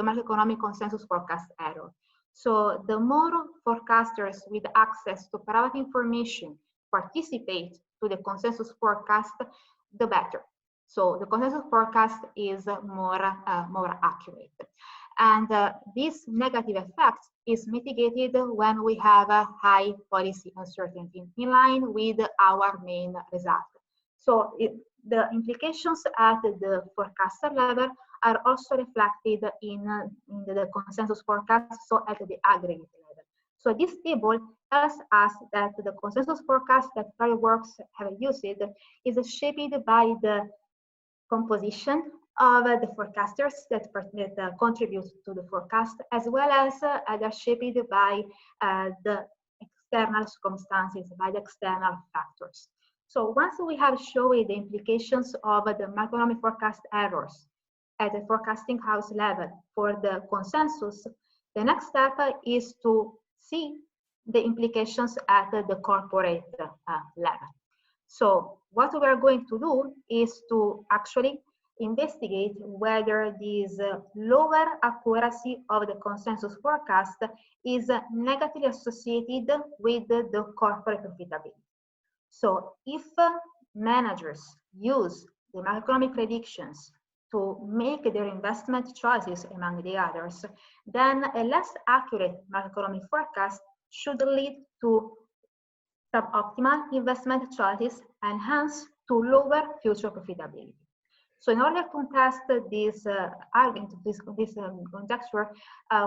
macroeconomic consensus forecast error. So the more forecasters with access to private information participate to the consensus forecast, the better. So the consensus forecast is more accurate. And this negative effect is mitigated when we have a high policy uncertainty in line with our main result. So the implications at the forecaster level are also reflected in the consensus forecast, so at the aggregate level. So this table tells us that the consensus forecast that Fireworks have used is shaped by the composition of the forecasters that contribute to the forecast, as well as they're shaped by the external circumstances, by the external factors. So once we have shown the implications of the macroeconomic forecast errors at the forecasting house level for the consensus, the next step is to see the implications at the corporate level. So what we are going to do is to actually investigate whether this lower accuracy of the consensus forecast is negatively associated with the corporate profitability. So if managers use the macroeconomic predictions to make their investment choices among the others, then a less accurate macroeconomic forecast should lead to suboptimal investment choices and hence to lower future profitability. So in order to test this argument, this conjecture,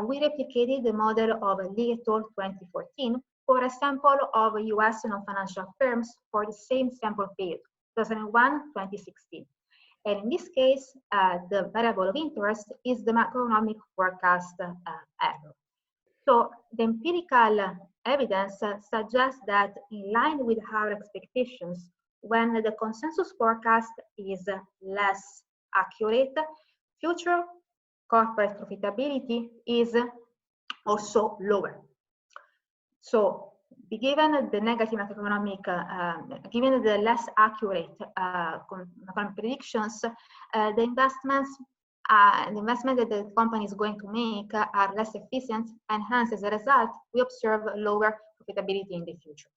we replicated the model of Leetol 2014 for a sample of US non-financial firms for the same sample period, 2001-2016. And in this case, the variable of interest is the macroeconomic forecast error. So the empirical evidence suggests that in line with our expectations, when the consensus forecast is less accurate, future corporate profitability is also lower. So given the negative macroeconomic, given the less accurate macroeconomic predictions, the investment that the company is going to make are less efficient, and hence, as a result, we observe lower profitability in the future.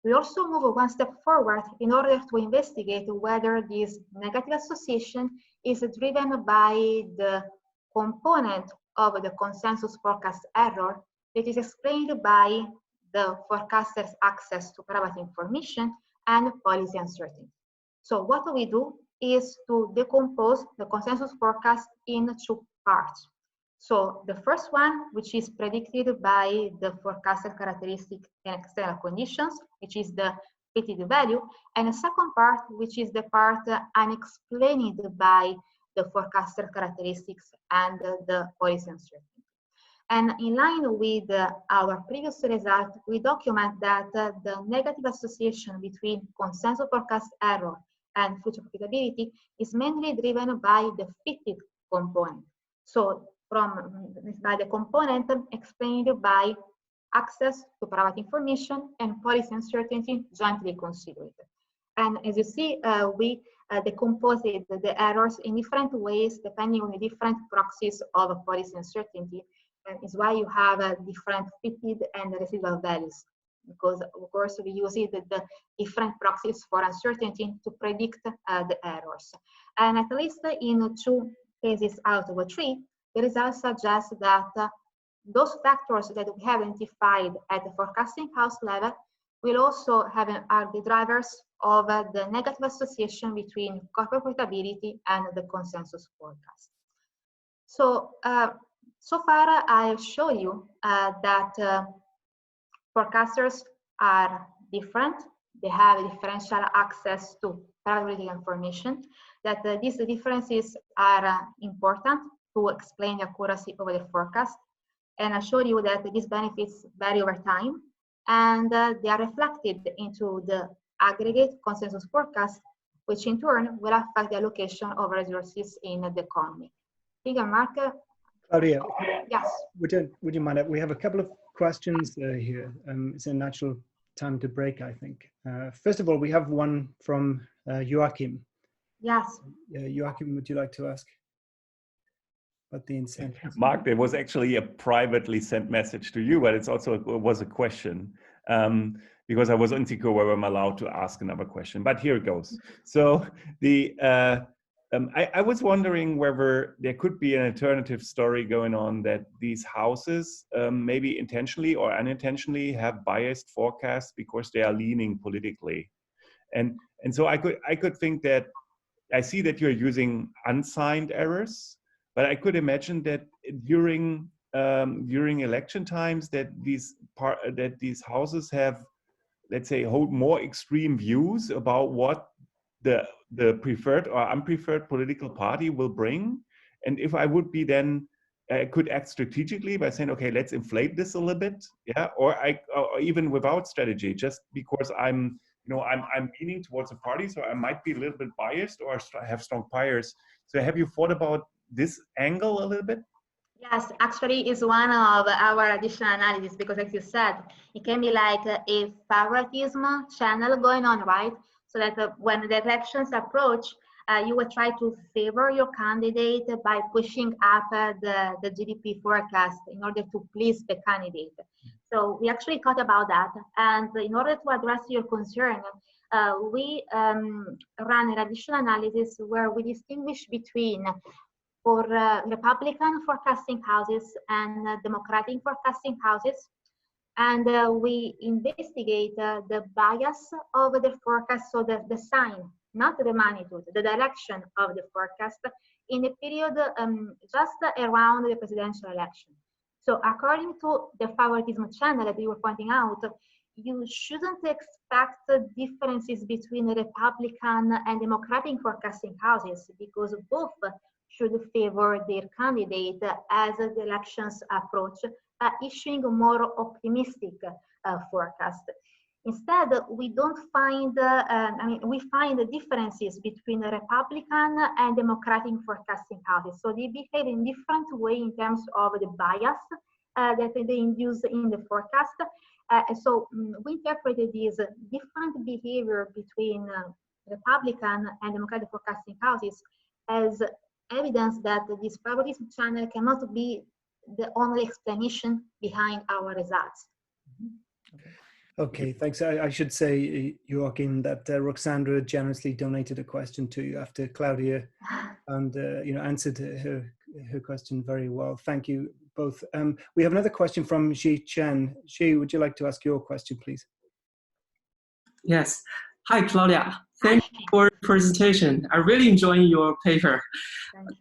We also move one step forward in order to investigate whether this negative association is driven by the component of the consensus forecast error that is explained by the forecaster's access to private information and policy uncertainty. So what we do is to decompose the consensus forecast in two parts. So the first one, which is predicted by the forecasted characteristic and external conditions, which is the fitted value, and the second part, which is the part unexplained by the forecasted characteristics and the policy uncertainty. And in line with our previous result, we document that the negative association between consensus forecast error and future profitability is mainly driven by the fitted component. So by the component explained by access to private information and policy uncertainty jointly considered. And as you see, we decomposed the errors in different ways depending on the different proxies of policy uncertainty. And is why you have different fitted and residual values, because of course we use the different proxies for uncertainty to predict the errors. And at least in 2 cases out of 3, the results suggest that those factors that we have identified at the forecasting house level will also are the drivers of the negative association between corporate profitability and the consensus forecast. So, so far I show you that forecasters are different. They have differential access to private information, that these differences are important to explain the accuracy of the forecast. And I showed you that these benefits vary over time, and they are reflected into the aggregate consensus forecast, which in turn will affect the allocation of resources in the economy. Mark? Claudia, yes. Would you mind? We have a couple of questions here. It's a natural time to break, I think. First of all, we have one from Joachim. Yes. Joachim, would you like to ask? about the incentives. Mark, there was actually a privately sent message to you, but it was a question, because I was insecure whether I'm allowed to ask another question. But here it goes. So I was wondering whether there could be an alternative story going on, that these houses, maybe intentionally or unintentionally, have biased forecasts because they are leaning politically. And so I could think that, I see that you're using unsigned errors, but I could imagine that during election times, that these houses have, let's say, hold more extreme views about what the preferred or unpreferred political party will bring. And if I would be then, I could act strategically by saying, okay, let's inflate this a little bit, yeah, or even without strategy, just because I'm leaning towards a party, so I might be a little bit biased or have strong bias. So have you thought about this angle a little bit? Yes, actually is one of our additional analysis, because as you said, it can be like a favoritism channel going on, right? So that when the elections approach, you will try to favor your candidate by pushing up the GDP forecast in order to please the candidate. So we actually thought about that. And in order to address your concern, we ran an additional analysis where we distinguish between for Republican forecasting houses and Democratic forecasting houses. And we investigate the bias of the forecast, so the sign, not the magnitude, the direction of the forecast in the period just around the presidential election. So according to the favoritism channel that you were pointing out, you shouldn't expect differences between the Republican and Democratic forecasting houses, because both should favor their candidate as the elections approach, issuing a more optimistic forecast. Instead, we don't find, we find the differences between the Republican and Democratic forecasting houses. So they behave in different way in terms of the bias that they induce in the forecast. So we interpreted this different behavior between Republican and Democratic forecasting houses as evidence that this favoritism channel cannot be the only explanation behind our results. Okay, thanks. I should say, Joachim, that Roxandra generously donated a question to you after Claudia, and answered her question very well. Thank you both. We have another question from Xi Chen. Xi, would you like to ask your question, please? Yes. Hi, Claudia. Thank you for your presentation. I really enjoyed your paper.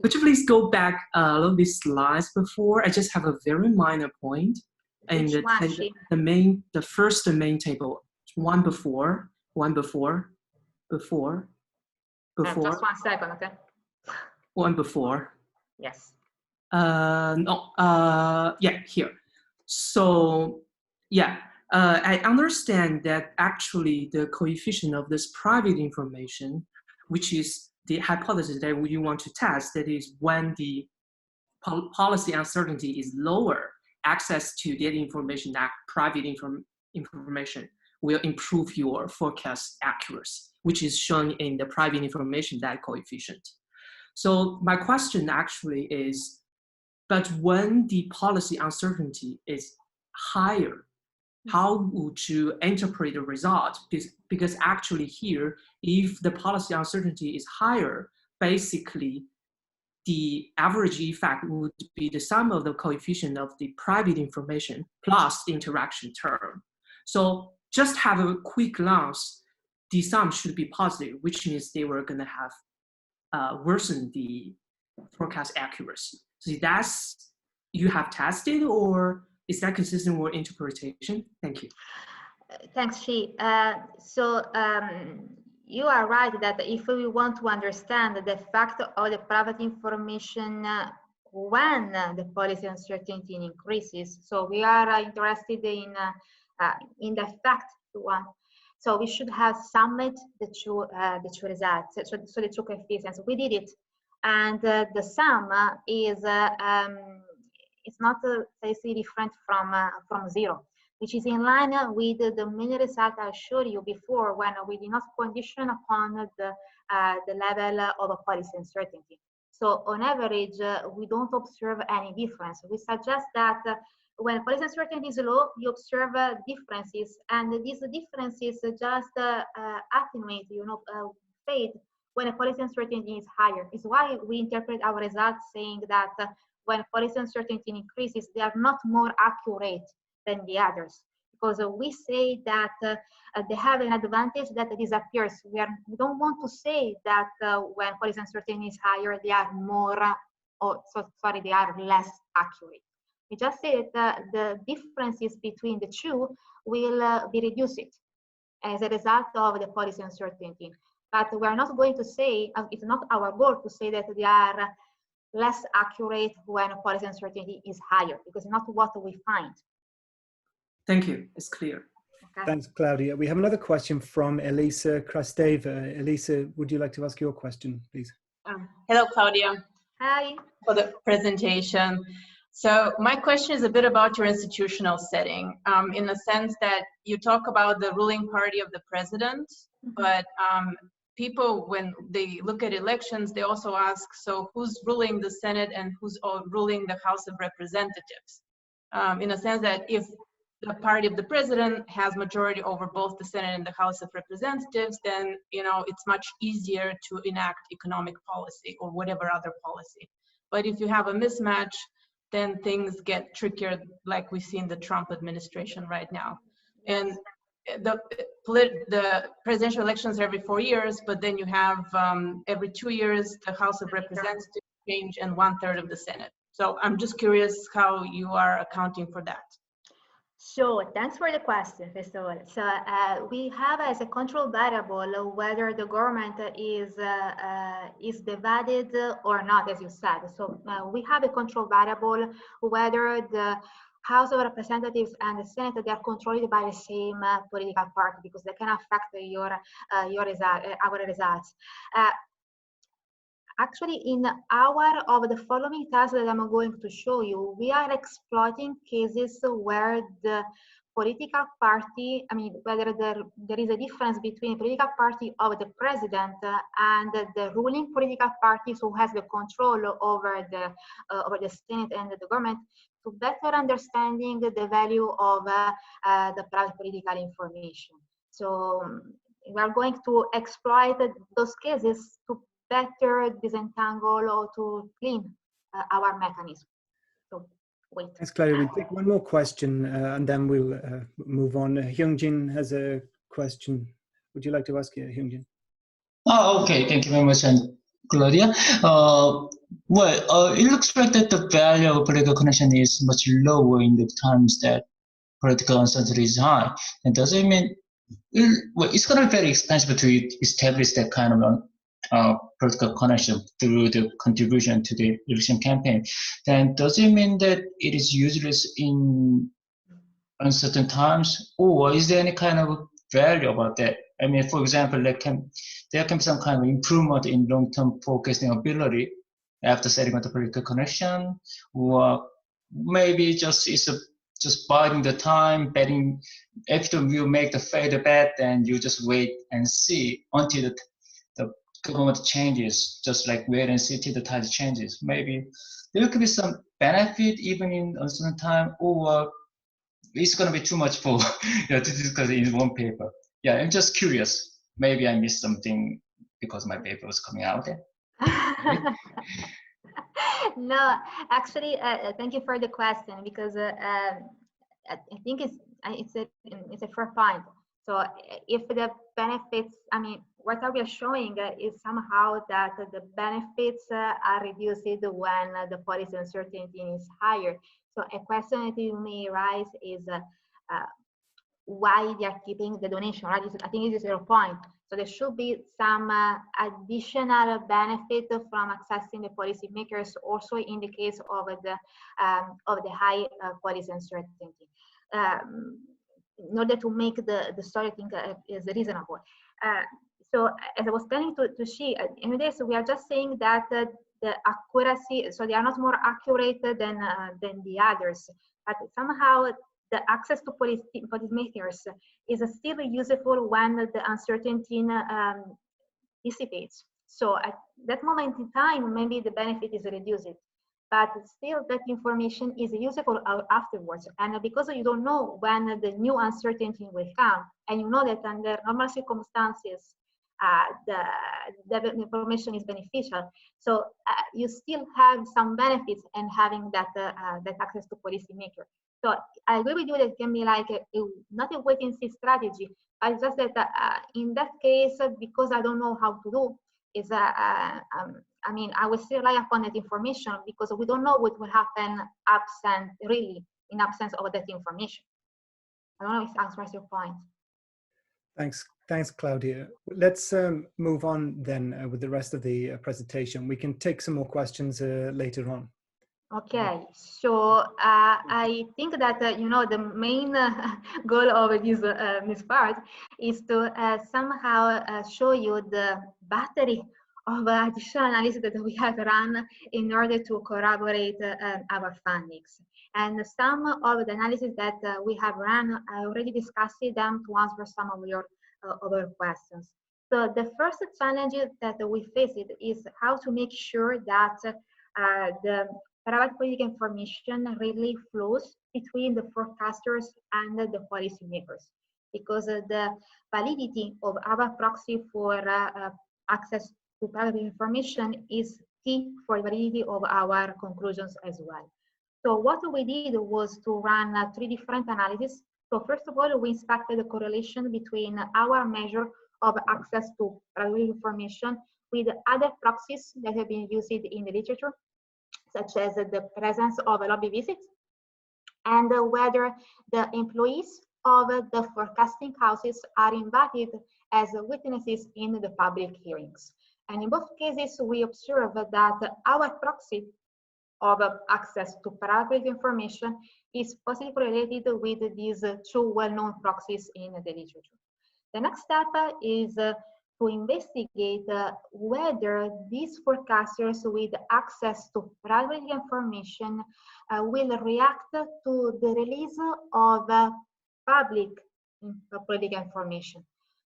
Could you please go back a little bit slides before? I just have a very minor point. And the first main table, one before. Just 1 second, okay? One before. Yes. Yeah, here. So, yeah. I understand that actually the coefficient of this private information, which is the hypothesis that you want to test, that is when the policy uncertainty is lower, access to that information, that private information will improve your forecast accuracy, which is shown in the private information, that coefficient. So my question actually is, but when the policy uncertainty is higher, how would you interpret the result? Because actually here, if the policy uncertainty is higher, basically the average effect would be the sum of the coefficient of the private information plus the interaction term. So just have a quick glance, the sum should be positive, which means they were going to have worsened the forecast accuracy. So that's, you have tested, or is that consistent with interpretation? Thank you. Thanks, Xi. You are right that if we want to understand the effect of the private information when the policy uncertainty increases, so we are interested in the effect one. So we should have summed the two results, so the two coefficients. We did it, and the sum is it's not slightly different from zero, which is in line with the main result I showed you before, when we did not condition upon the level of a policy uncertainty. So on average, we don't observe any difference. We suggest that when policy uncertainty is low, you observe differences, and these differences just attenuate, fade when a policy uncertainty is higher. It's why we interpret our results saying that when policy uncertainty increases, they are not more accurate than the others, because we say that they have an advantage that disappears. We don't want to say that when policy uncertainty is higher, they are they are less accurate. We just say that the differences between the two will be reduced as a result of the policy uncertainty. But we are not going to say, it's not our goal to say that they are less accurate when policy uncertainty is higher, because it's not what we find. Thank you. It's clear. Okay. Thanks, Claudia. We have another question from Elisa Krasteva. Elisa, would you like to ask your question, please? Hello, Claudia. Hi. For the presentation. So my question is a bit about your institutional setting, in the sense that you talk about the ruling party of the president, but people, when they look at elections, they also ask, so who's ruling the Senate and who's ruling the House of Representatives? In a sense that if the party of the president has majority over both the Senate and the House of Representatives, then it's much easier to enact economic policy or whatever other policy. But if you have a mismatch, then things get trickier, like we see in the Trump administration right now. And the presidential elections are every 4 years, but then you have every 2 years the House of Representatives change and 1/3 of the Senate. So I'm just curious how you are accounting for that. Sure, thanks for the question, first of all. So we have as a control variable whether the government is divided or not, as you said. So we have a control variable whether the House of Representatives and the Senate, they are controlled by the same political party, because they can affect our results. Actually, in of the following tasks that I'm going to show you, we are exploiting cases where the political party, whether there is a difference between the political party of the president and the ruling political parties who has the control over the Senate and the government, to better understanding the value of the private political information. So we are going to exploit those cases to better disentangle or to clean our mechanism. So wait. Thanks, Claudia. We'll take one more question and then we'll move on. Hyungjin has a question. Would you like to ask Hyungjin? Oh, okay. Thank you very much, and Claudia. It looks like that the value of political connection is much lower in the times that political uncertainty is high. And does it mean it's going to be very expensive to establish that kind of political connection through the contribution to the election campaign? Then does it mean that it is useless in uncertain times, or is there any kind of value about that? For example, there can be some kind of improvement in long-term forecasting ability after setting up the political connection, or maybe just biding the time, betting after you make the fair bet, then you just wait and see until the government changes, just like wait and see till the tide changes. Maybe there could be some benefit even in uncertain time, or it's going to be too much for to discuss in one paper. Yeah, I'm just curious. Maybe I missed something because my paper was coming out. No, actually, thank you for the question, because I think it's a fair point. So if the benefits, what are we showing is somehow that the benefits are reduced when the policy uncertainty is higher. So a question that you may raise is why they are keeping the donation, right? I think this is your point. So there should be some additional benefit from accessing the policymakers, also in the case of the high policy uncertainty, in order to make the story, I think, is reasonable. So as I was telling to Shi, in this, we are just saying that the accuracy, so they are not more accurate than the others, but somehow the access to policymakers is still useful when the uncertainty dissipates. So at that moment in time, maybe the benefit is reduced, but still that information is useful afterwards. And because you don't know when the new uncertainty will come, and you know that under normal circumstances, the information is beneficial. So you still have some benefits in having that access to policymaker. So I agree with you that it can be like not a wait and see strategy, but just that in that case, because I don't know how to do, is I mean, I will still rely upon that information because we don't know what will happen in absence of that information. I don't know if it answers your point. Thanks, Claudia. Let's move on then with the rest of the presentation. We can take some more questions later on. Okay, so I think that you know, the main goal of this part is to somehow show you the battery of additional analysis that we have run in order to corroborate our findings. And some of the analysis that we have run, I already discussed them to answer some of your questions. So the first challenge that we faced is how to make sure that the private political information really flows between the forecasters and the policymakers, because the validity of our proxy for access to private information is key for the validity of our conclusions as well. So what we did was to run 3 different analyses. So first of all, we inspected the correlation between our measure of access to private information with other proxies that have been used in the literature, such as the presence of lobby visits and whether the employees of the forecasting houses are invited as witnesses in the public hearings. And in both cases, we observe that our proxy of access to private information is positively related with these 2 well-known proxies in the literature. The next step is to investigate whether these forecasters with access to private information will react to the release of public political information.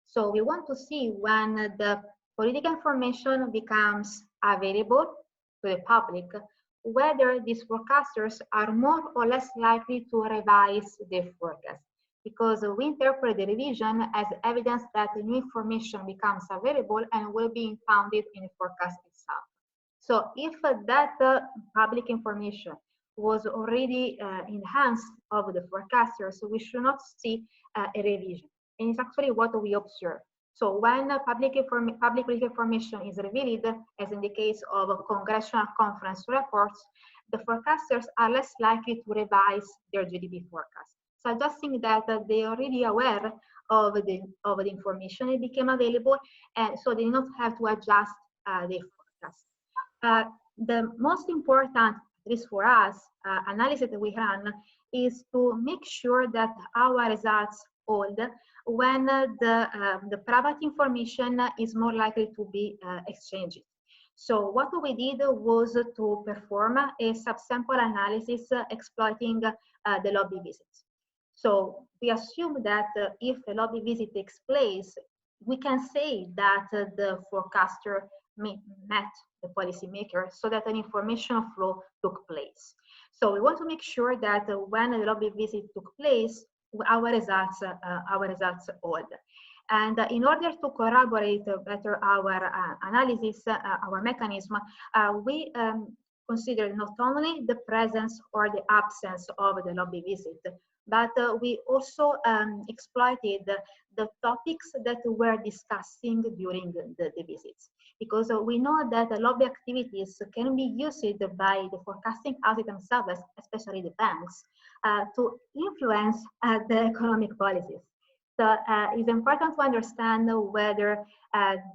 So we want to see when the political information becomes available to the public, whether these forecasters are more or less likely to revise their forecast, because we interpret the revision as evidence that the new information becomes available and will be impounded in the forecast itself. So if that public information was already in the hands of the forecasters, we should not see a revision. And it's actually what we observe. So when public information is revealed, as in the case of congressional conference reports, the forecasters are less likely to revise their GDP forecast, suggesting that they are already aware of the information that became available, and so they do not have to adjust their forecast. The most important, at least for us, analysis that we run is to make sure that our results hold when the private information is more likely to be exchanged. So what we did was to perform a subsample analysis exploiting the lobby visits. So we assume that if a lobby visit takes place, we can say that the forecaster met the policymaker so that an information flow took place. So we want to make sure that when the lobby visit took place, our results hold. And in order to corroborate better our analysis, our mechanism, we consider not only the presence or the absence of the lobby visit, but we also exploited the topics that we're discussing during the visits. Because we know that the lobby activities can be used by the forecasting houses themselves, especially the banks, to influence the economic policies. So it's important to understand whether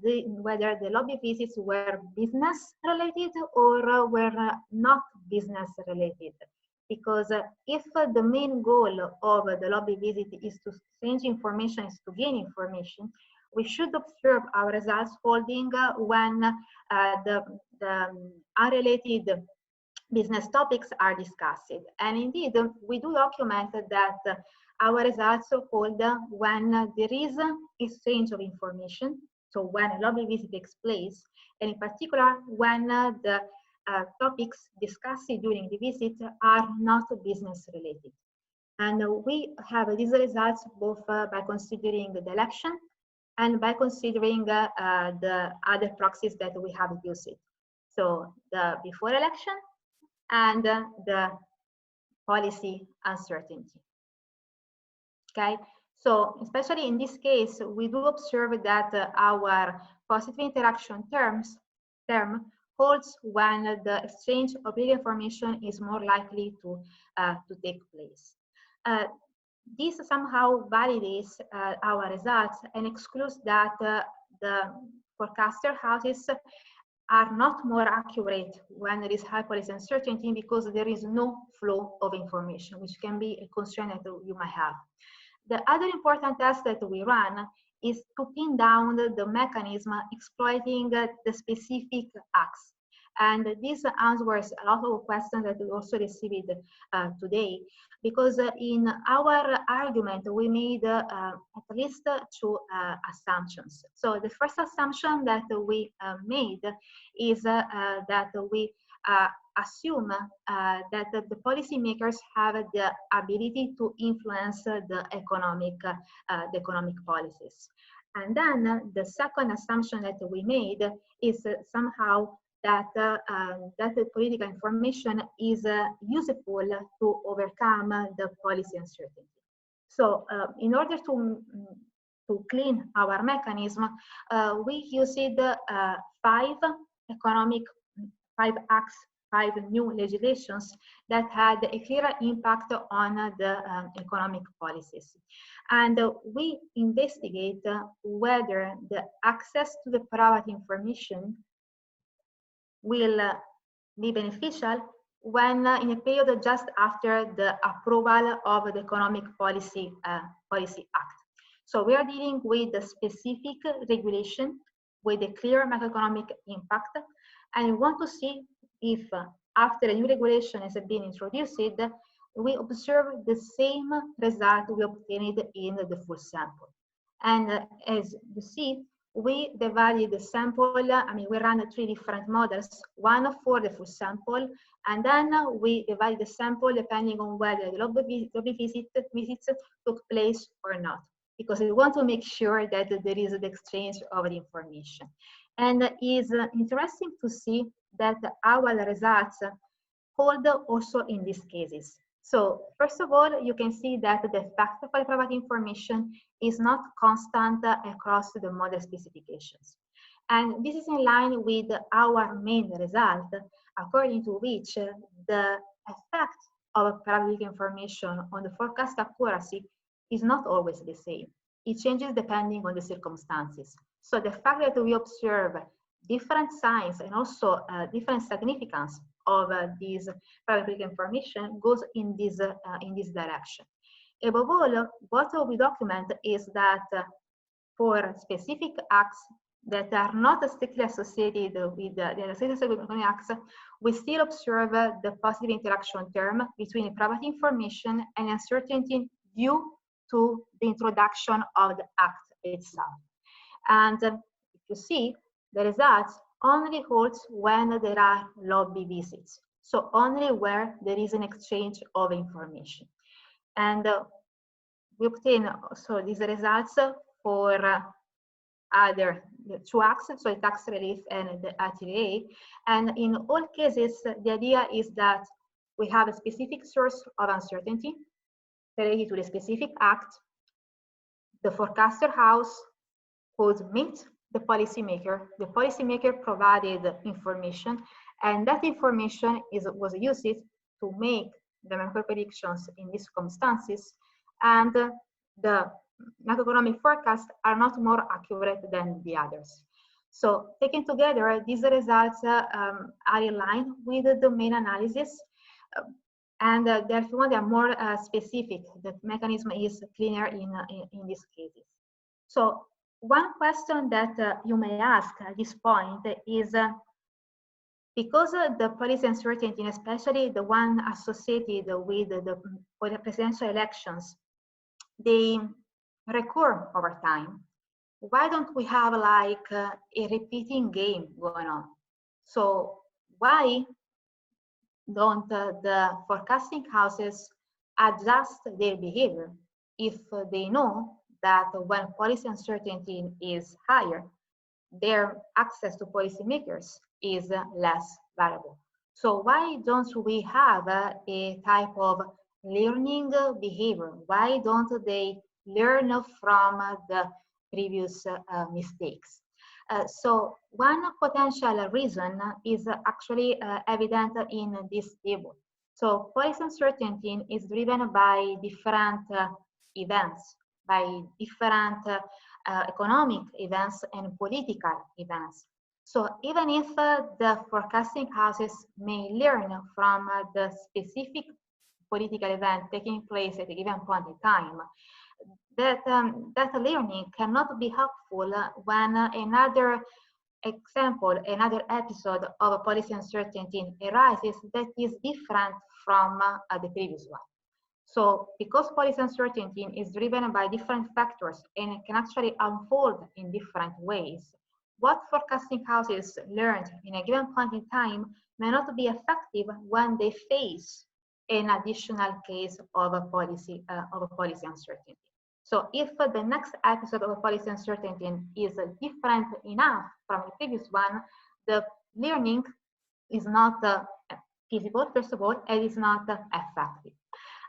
the lobby visits were business related or were not business related. Because if the main goal of the lobby visit is to exchange information, is to gain information, we should observe our results holding when the unrelated business topics are discussed. And indeed, we do document that our results hold when there is exchange of information. so when a lobby visit takes place, and in particular when the topics discussed during the visit are not business related. And we have these results both by considering the election and by considering the other proxies that we have used. So the before election and the policy uncertainty. Okay, so especially in this case, we do observe that our positive interaction term holds when the exchange of real information is more likely to take place. This somehow validates our results and excludes that the forecaster houses are not more accurate when there is high policy uncertainty because there is no flow of information, which can be a concern that you might have. The other important test that we run is to pin down the mechanism exploiting the specific acts. And this answers a lot of questions that we also received today, because in our argument, we made at least two assumptions. So the first assumption that we made is that we assume that the policymakers have the ability to influence the economic policies. And then the second assumption that we made is somehow that that the political information is useful to overcome the policy uncertainty. So in order to clean our mechanism, we used five acts, 5 new legislations that had a clear impact on the economic policies. And we investigate whether the access to the private information will be beneficial when in a period just after the approval of the Economic Policy Act. So we are dealing with a specific regulation with a clear macroeconomic impact, and we want to see if after a new regulation has been introduced, we observe the same result we obtained in the full sample. And as you see, we divided the sample, we ran 3 different models, one for the full sample, and then we divided the sample depending on whether the lobby visits took place or not, because we want to make sure that there is the exchange of the information. And it is interesting to see that our results hold also in these cases. So first of all, you can see that the effect of private information is not constant across the model specifications. And this is in line with our main result, according to which the effect of private information on the forecast accuracy is not always the same. It changes depending on the circumstances. So the fact that we observe different signs and also different significance of this private information goes in this direction. Above all, what we document is that for specific acts that are not strictly associated with the economic acts, we still observe the positive interaction term between private information and uncertainty due to the introduction of the act itself. And if you see, the results only holds when there are lobby visits, so only where there is an exchange of information. And we obtain also these results for other two acts, so the tax relief and the RTA. And in all cases, the idea is that we have a specific source of uncertainty related to the specific act. The forecaster house could meet the policymaker provided information, and that information was used to make the macro predictions in these circumstances, and the macroeconomic forecasts are not more accurate than the others. So taken together, these results are in line with the domain analysis, and therefore they are more specific. The mechanism is cleaner in these cases. So one question that you may ask at this point is, because the policy uncertainty, and especially the one associated with the presidential elections, they recur over time. why don't we have like a repeating game going on? So why don't the forecasting houses adjust their behavior if they know that when policy uncertainty is higher, their access to policymakers is less variable? So why don't we have a type of learning behavior? Why don't they learn from the previous mistakes? So one potential reason is actually evident in this table. So policy uncertainty is driven by different events, by different economic events and political events. So even if the forecasting houses may learn from the specific political event taking place at a given point in time, that learning cannot be helpful when another example, another episode of a policy uncertainty arises that is different from the previous one. So because policy uncertainty is driven by different factors and it can actually unfold in different ways, what forecasting houses learned in a given point in time may not be effective when they face an additional case of a policy uncertainty. So if the next episode of a policy uncertainty is different enough from the previous one, the learning is not feasible, first of all, and is not effective.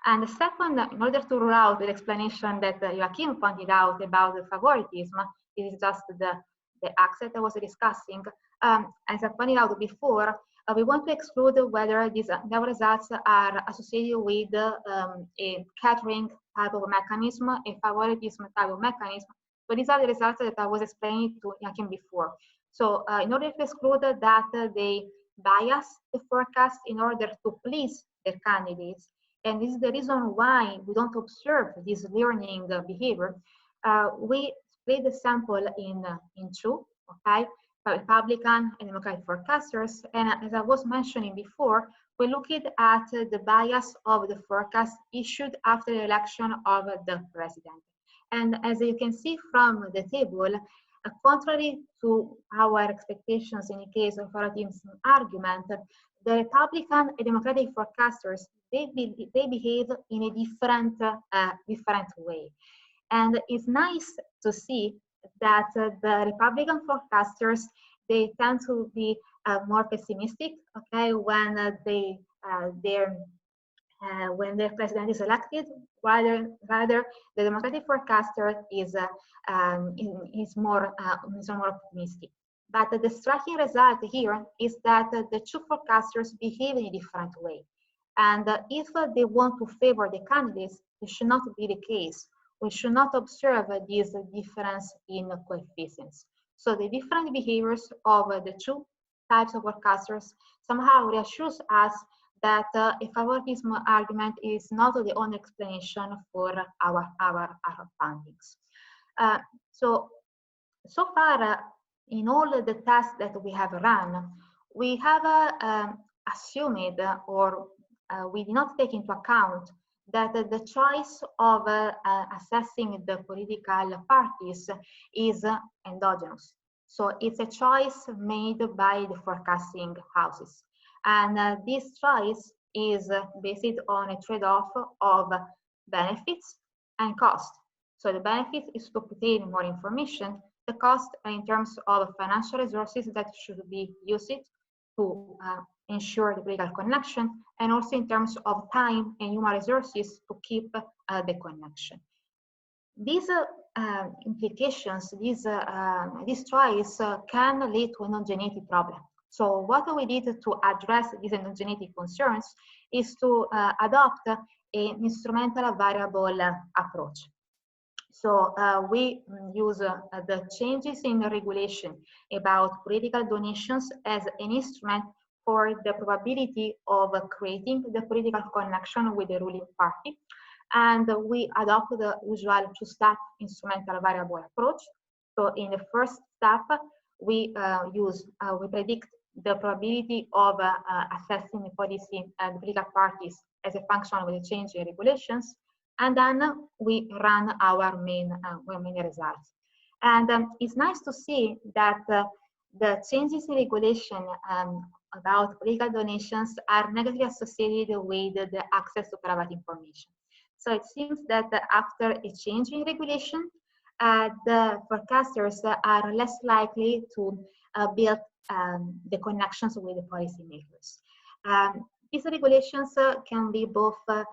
And the second, in order to rule out the explanation that Joachim pointed out about the favoritism, this is just the axis I was discussing. As I pointed out before, we want to exclude whether these results are associated with a catering type of mechanism, a favoritism type of mechanism. So these are the results that I was explaining to Joachim before. So in order to exclude that they bias the forecast in order to please their candidates, and this is the reason why we don't observe this learning behavior, we split the sample in two, okay? Republican and Democratic forecasters, and as I was mentioning before, we looked at the bias of the forecast issued after the election of the president. And as you can see from the table, contrary to our expectations in the case of favoritism argument, the Republican and Democratic forecasters, they behave in a different way. And it's nice to see that the Republican forecasters, they tend to be more pessimistic, okay, when when their president is elected, rather the Democratic forecaster is more optimistic. But the striking result here is that the two forecasters behave in a different way. And if they want to favor the candidates, this should not be the case. We should not observe this difference in coefficients. So the different behaviors of the two types of forecasters somehow reassures us that a favoritism argument is not the only explanation for our findings. So far, in all the tests that we have run, we have assumed or we did not take into account that the choice of assessing the political parties is endogenous. So it's a choice made by the forecasting houses. And this choice is based on a trade-off of benefits and cost. So the benefit is to obtain more information. The cost in terms of financial resources that should be used to ensure the political connection, and also in terms of time and human resources to keep the connection. These implications, this choice can lead to a homogeneity problem. So what we did to address these homogeneity concerns is to adopt an instrumental variable approach. So we use the changes in regulation about political donations as an instrument for the probability of creating the political connection with the ruling party. And we adopt the usual two-step instrumental variable approach. So in the first step, we predict the probability of assessing the policy and the political parties as a function of the change in regulations. And then we run our main results. And it's nice to see that the changes in regulation about political donations are negatively associated with the access to private information. So it seems that after a change in regulation, the forecasters are less likely to build the connections with the policymakers. These regulations can be both a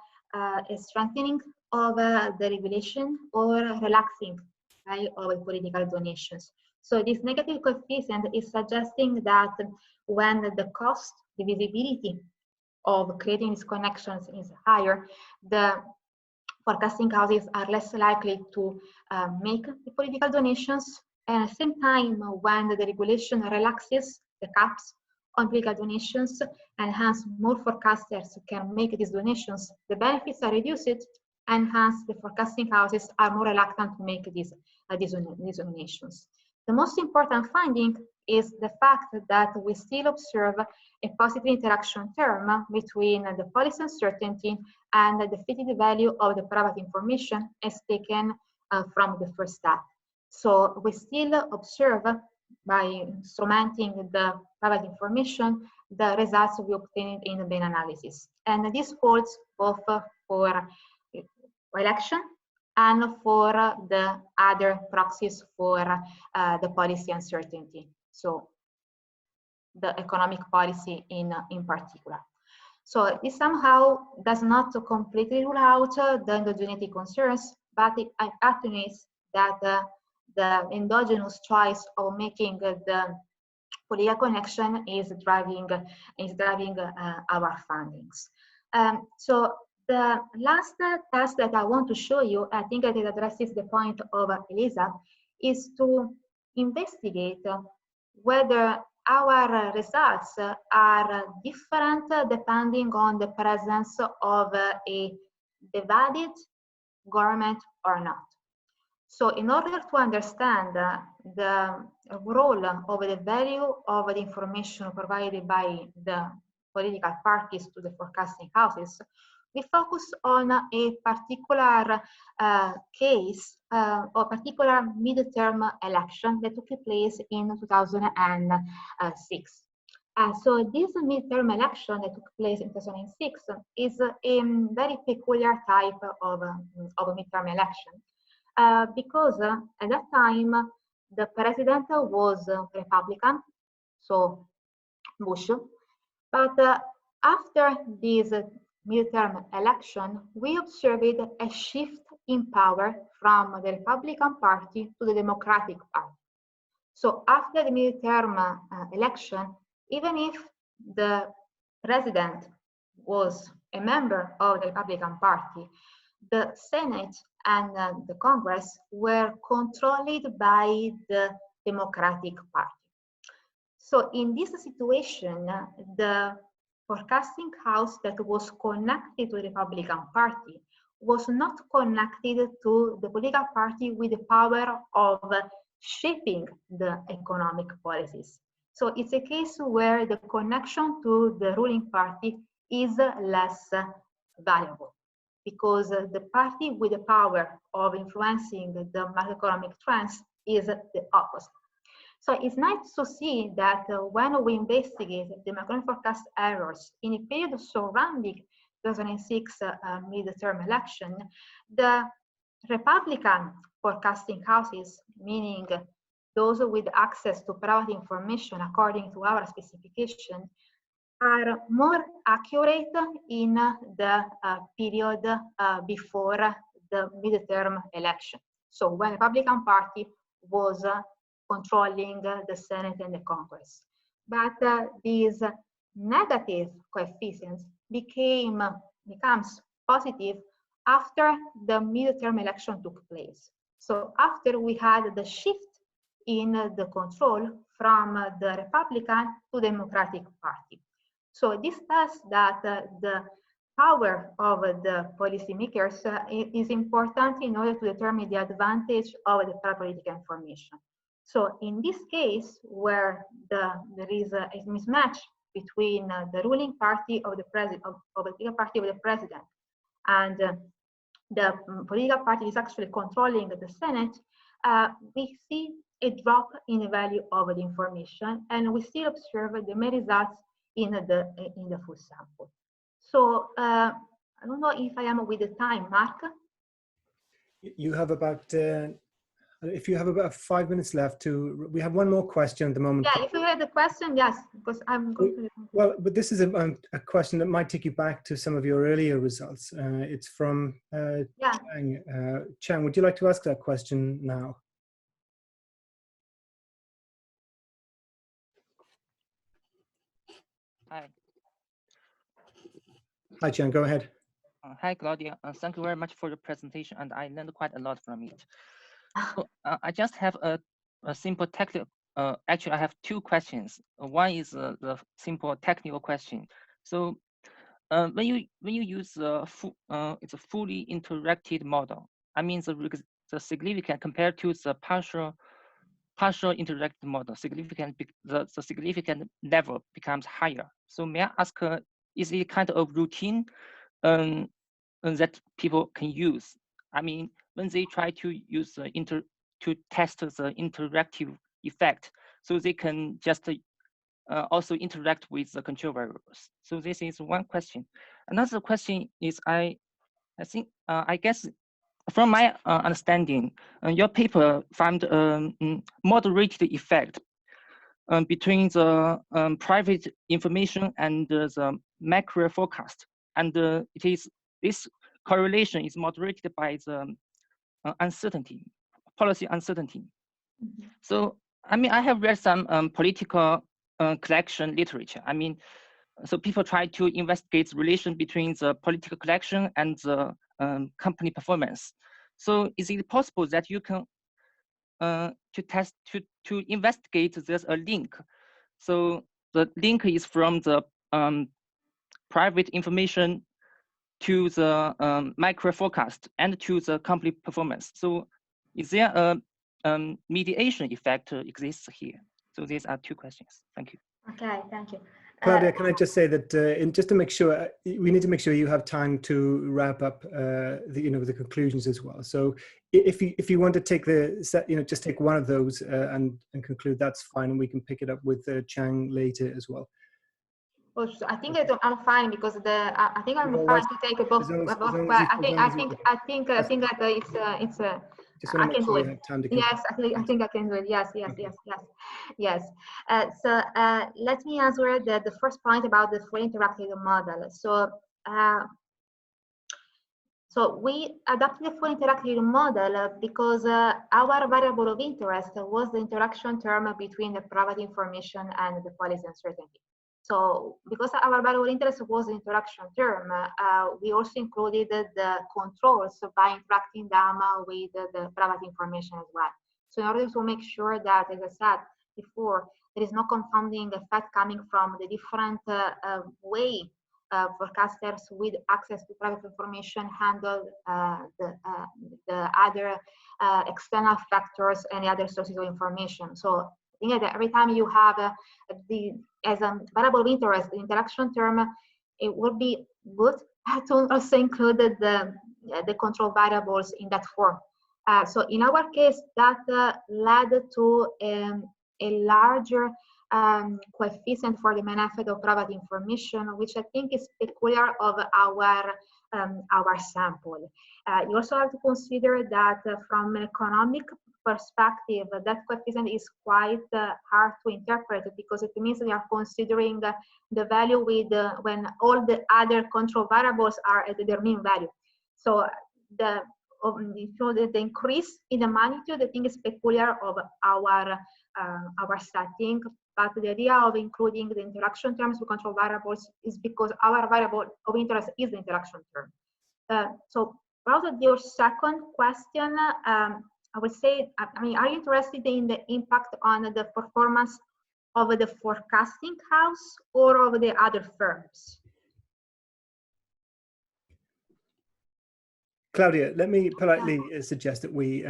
strengthening of the regulation or relaxing, right, of political donations. So this negative coefficient is suggesting that when the cost, the visibility of creating these connections is higher, the forecasting houses are less likely to make the political donations. And at the same time, when the regulation relaxes the caps on political donations, and hence more forecasters can make these donations, the benefits are reduced, and hence the forecasting houses are more reluctant to make these donations. The most important finding is the fact that we still observe a positive interaction term between the policy uncertainty and the fitted value of the private information as taken from the first step. So we still observe, by instrumenting the private information, the results we obtained in the Bain analysis. And this holds both for election and for the other proxies for the policy uncertainty. So the economic policy in particular. So this somehow does not completely rule out the endogeneity concerns, but it attenuates that the endogenous choice of making the political connection is driving our findings. So the last task that I want to show you, I think that it addresses the point of Elisa, is to investigate whether our results are different depending on the presence of a divided government or not. So in order to understand the role of the value of the information provided by the political parties to the forecasting houses, we focus on a particular case or particular midterm election that took place in 2006. So this midterm election that took place in 2006 is a very peculiar type of midterm election because at that time the president was Republican, so Bush, but after this midterm election, we observed a shift in power from the Republican Party to the Democratic Party. So after the midterm election, even if the president was a member of the Republican Party, the Senate and the Congress were controlled by the Democratic Party. So in this situation, the forecasting house that was connected to the Republican Party was not connected to the political party with the power of shaping the economic policies. So it's a case where the connection to the ruling party is less valuable because the party with the power of influencing the macroeconomic trends is the opposite. So it's nice to see that when we investigate the macroeconomic forecast errors in a period surrounding 2006 midterm election, the Republican forecasting houses, meaning those with access to private information according to our specification, are more accurate in the period before the midterm election. So when the Republican Party was controlling the Senate and the Congress. But these negative coefficients becomes positive after the midterm election took place. So after we had the shift in the control from the Republican to the Democratic Party. So this tells that the power of the policymakers is important in order to determine the advantage of the political information. So in this case, where there is a mismatch between the ruling party of the president, of the political party of the president, and the political party is actually controlling the Senate, we see a drop in the value of the information, and we still observe the main results in the full sample. So I don't know if I am with the time, Mark. You have about, if you have about 5 minutes left we have one more question at the moment. Yeah, if you have the question, yes, because I'm going to. Well, but this is a question that might take you back to some of your earlier results. It's from Chang. Chang, would you like to ask that question now? Hi. Hi, Chang, go ahead. Hi, Claudia. Thank you very much for the presentation, and I learned quite a lot from it. So, I just have a simple technical. Actually, I have two questions. One is the simple technical question. So, when you use it's a fully interacted model. I mean the significant compared to the partial interacted model, the significant level becomes higher. So may I ask, is it kind of routine that people can use? I mean, when they try to use to test the interactive effect, so they can just also interact with the control variables. So this is one question. Another question is I guess from my understanding, your paper found moderated effect between the private information and the macro forecast, and this correlation is moderated by the uncertainty, policy uncertainty. Mm-hmm. So I mean, I have read some political collection literature. I mean, so people try to investigate the relation between the political collection and the company performance. So is it possible that you can to investigate there's a link? So the link is from the private information to the micro forecast and to the company performance. So is there a mediation effect exists here? So these are two questions. Thank you. Okay, thank you. Claudia, can I just say that just to make sure, we need to make sure you have time to wrap up the conclusions as well. So if you want to take just take one of those and conclude, that's fine, and we can pick it up with Chang later as well. Well, I think I'm fine because I think I'm fine to take both. I think it's just want to make sure you have time to yes, I think I can do it. Yes. So let me answer the first point about the fully interactive model. So we adopted the fully interactive model because our variable of interest was the interaction term between the private information and the policy uncertainty. So because our variable interest was the interaction term, we also included the controls by interacting them with the private information as well. So in order to make sure that, as I said before, there is no confounding effect coming from the different way forecasters with access to private information handle the other external factors and the other sources of information. So I think that every time you have as a variable of interest, the interaction term, it would be good to also include the control variables in that form. So in our case, that led to a larger coefficient for the main effect of private information, which I think is peculiar of our sample. You also have to consider that from an economic perspective, that coefficient is quite hard to interpret because it means we are considering the value with when all the other control variables are at their mean value. So the increase in the magnitude, I think, is peculiar of our setting. But the idea of including the interaction terms with control variables is because our variable of interest is the interaction term. So about your second question, I would say, I mean, are you interested in the impact on the performance of the forecasting house or of the other firms? Claudia, let me politely suggest that we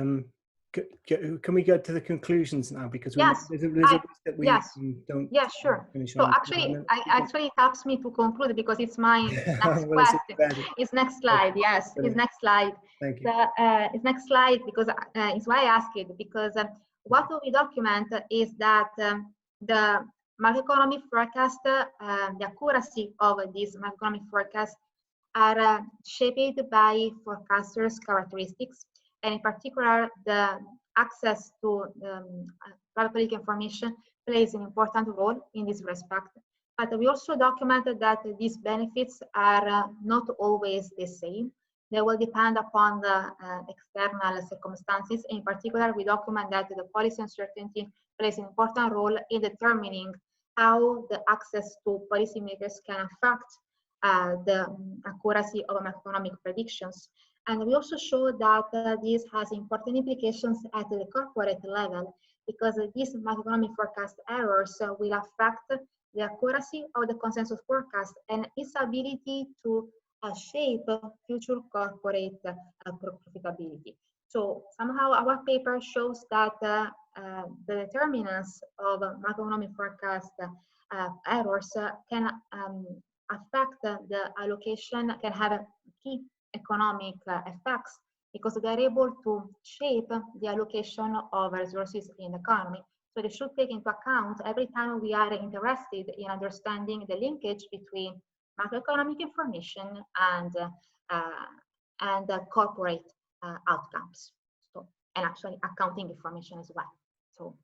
can we get to the conclusions now? Because yes, there's a risk that we yes, don't. yeah, sure. Finish So on actually, it helps me to conclude because it's my next well, question. It's next slide. Yes, it's next slide. Thank you. It's next slide because it's why I ask it, because what we document is that the macroeconomic forecast, the accuracy of these macroeconomic forecasts are shaped by forecasters' characteristics, and in particular, the access to private political information plays an important role in this respect. But we also documented that these benefits are not always the same. They will depend upon the external circumstances. In particular, we document that the policy uncertainty plays an important role in determining how the access to policymakers can affect the accuracy of macroeconomic predictions. And we also show that this has important implications at the corporate level, because these macroeconomic forecast errors will affect the accuracy of the consensus forecast and its ability to shape future corporate profitability. So somehow our paper shows that the determinants of macroeconomic forecast errors can affect the allocation, can have key economic effects, because they are able to shape the allocation of resources in the economy. So they should take into account every time we are interested in understanding the linkage between macroeconomic information and corporate outcomes. So, and actually accounting information as well. So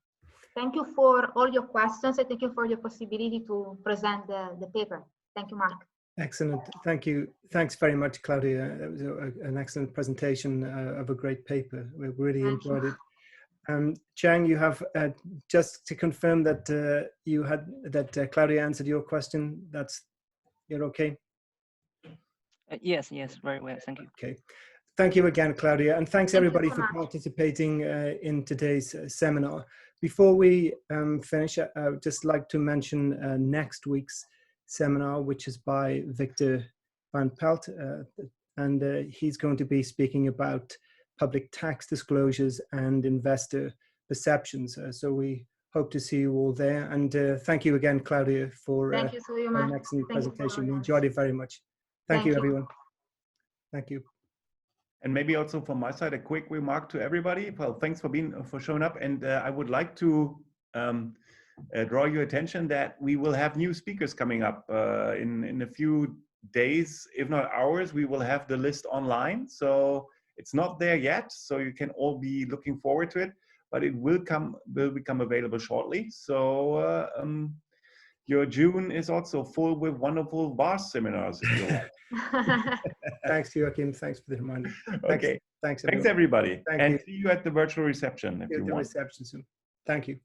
thank you for all your questions, and thank you for the possibility to present the paper. Thank you, Mark. Excellent. Thank you. Thanks very much, Claudia. That was an excellent presentation of a great paper. We really enjoyed it. Chang, you have just to confirm that Claudia answered your question. You're okay? Yes, very well. Thank you. Okay. Thank you again, Claudia, and thanks everybody for much. participating in today's seminar. Before we finish, I would just like to mention next week's seminar, which is by Victor van Pelt, and he's going to be speaking about public tax disclosures and investor perceptions. So we hope to see you all there. And thank you again, Claudia, for thank you so much. an excellent presentation. We enjoyed it very much. Thank you, everyone. Thank you. And maybe also from my side, a quick remark to everybody. Well, thanks for showing up. And I would like to draw your attention that we will have new speakers coming up in a few days, if not hours. We will have the list online. So it's not there yet. So you can all be looking forward to it, but it will become available shortly. So your June is also full with wonderful VARS seminars, if you like. Thanks, Joachim. Thanks for the reminder. Okay. Thanks everybody. Thank and you. see you at the virtual reception if you want. Reception soon. Thank you.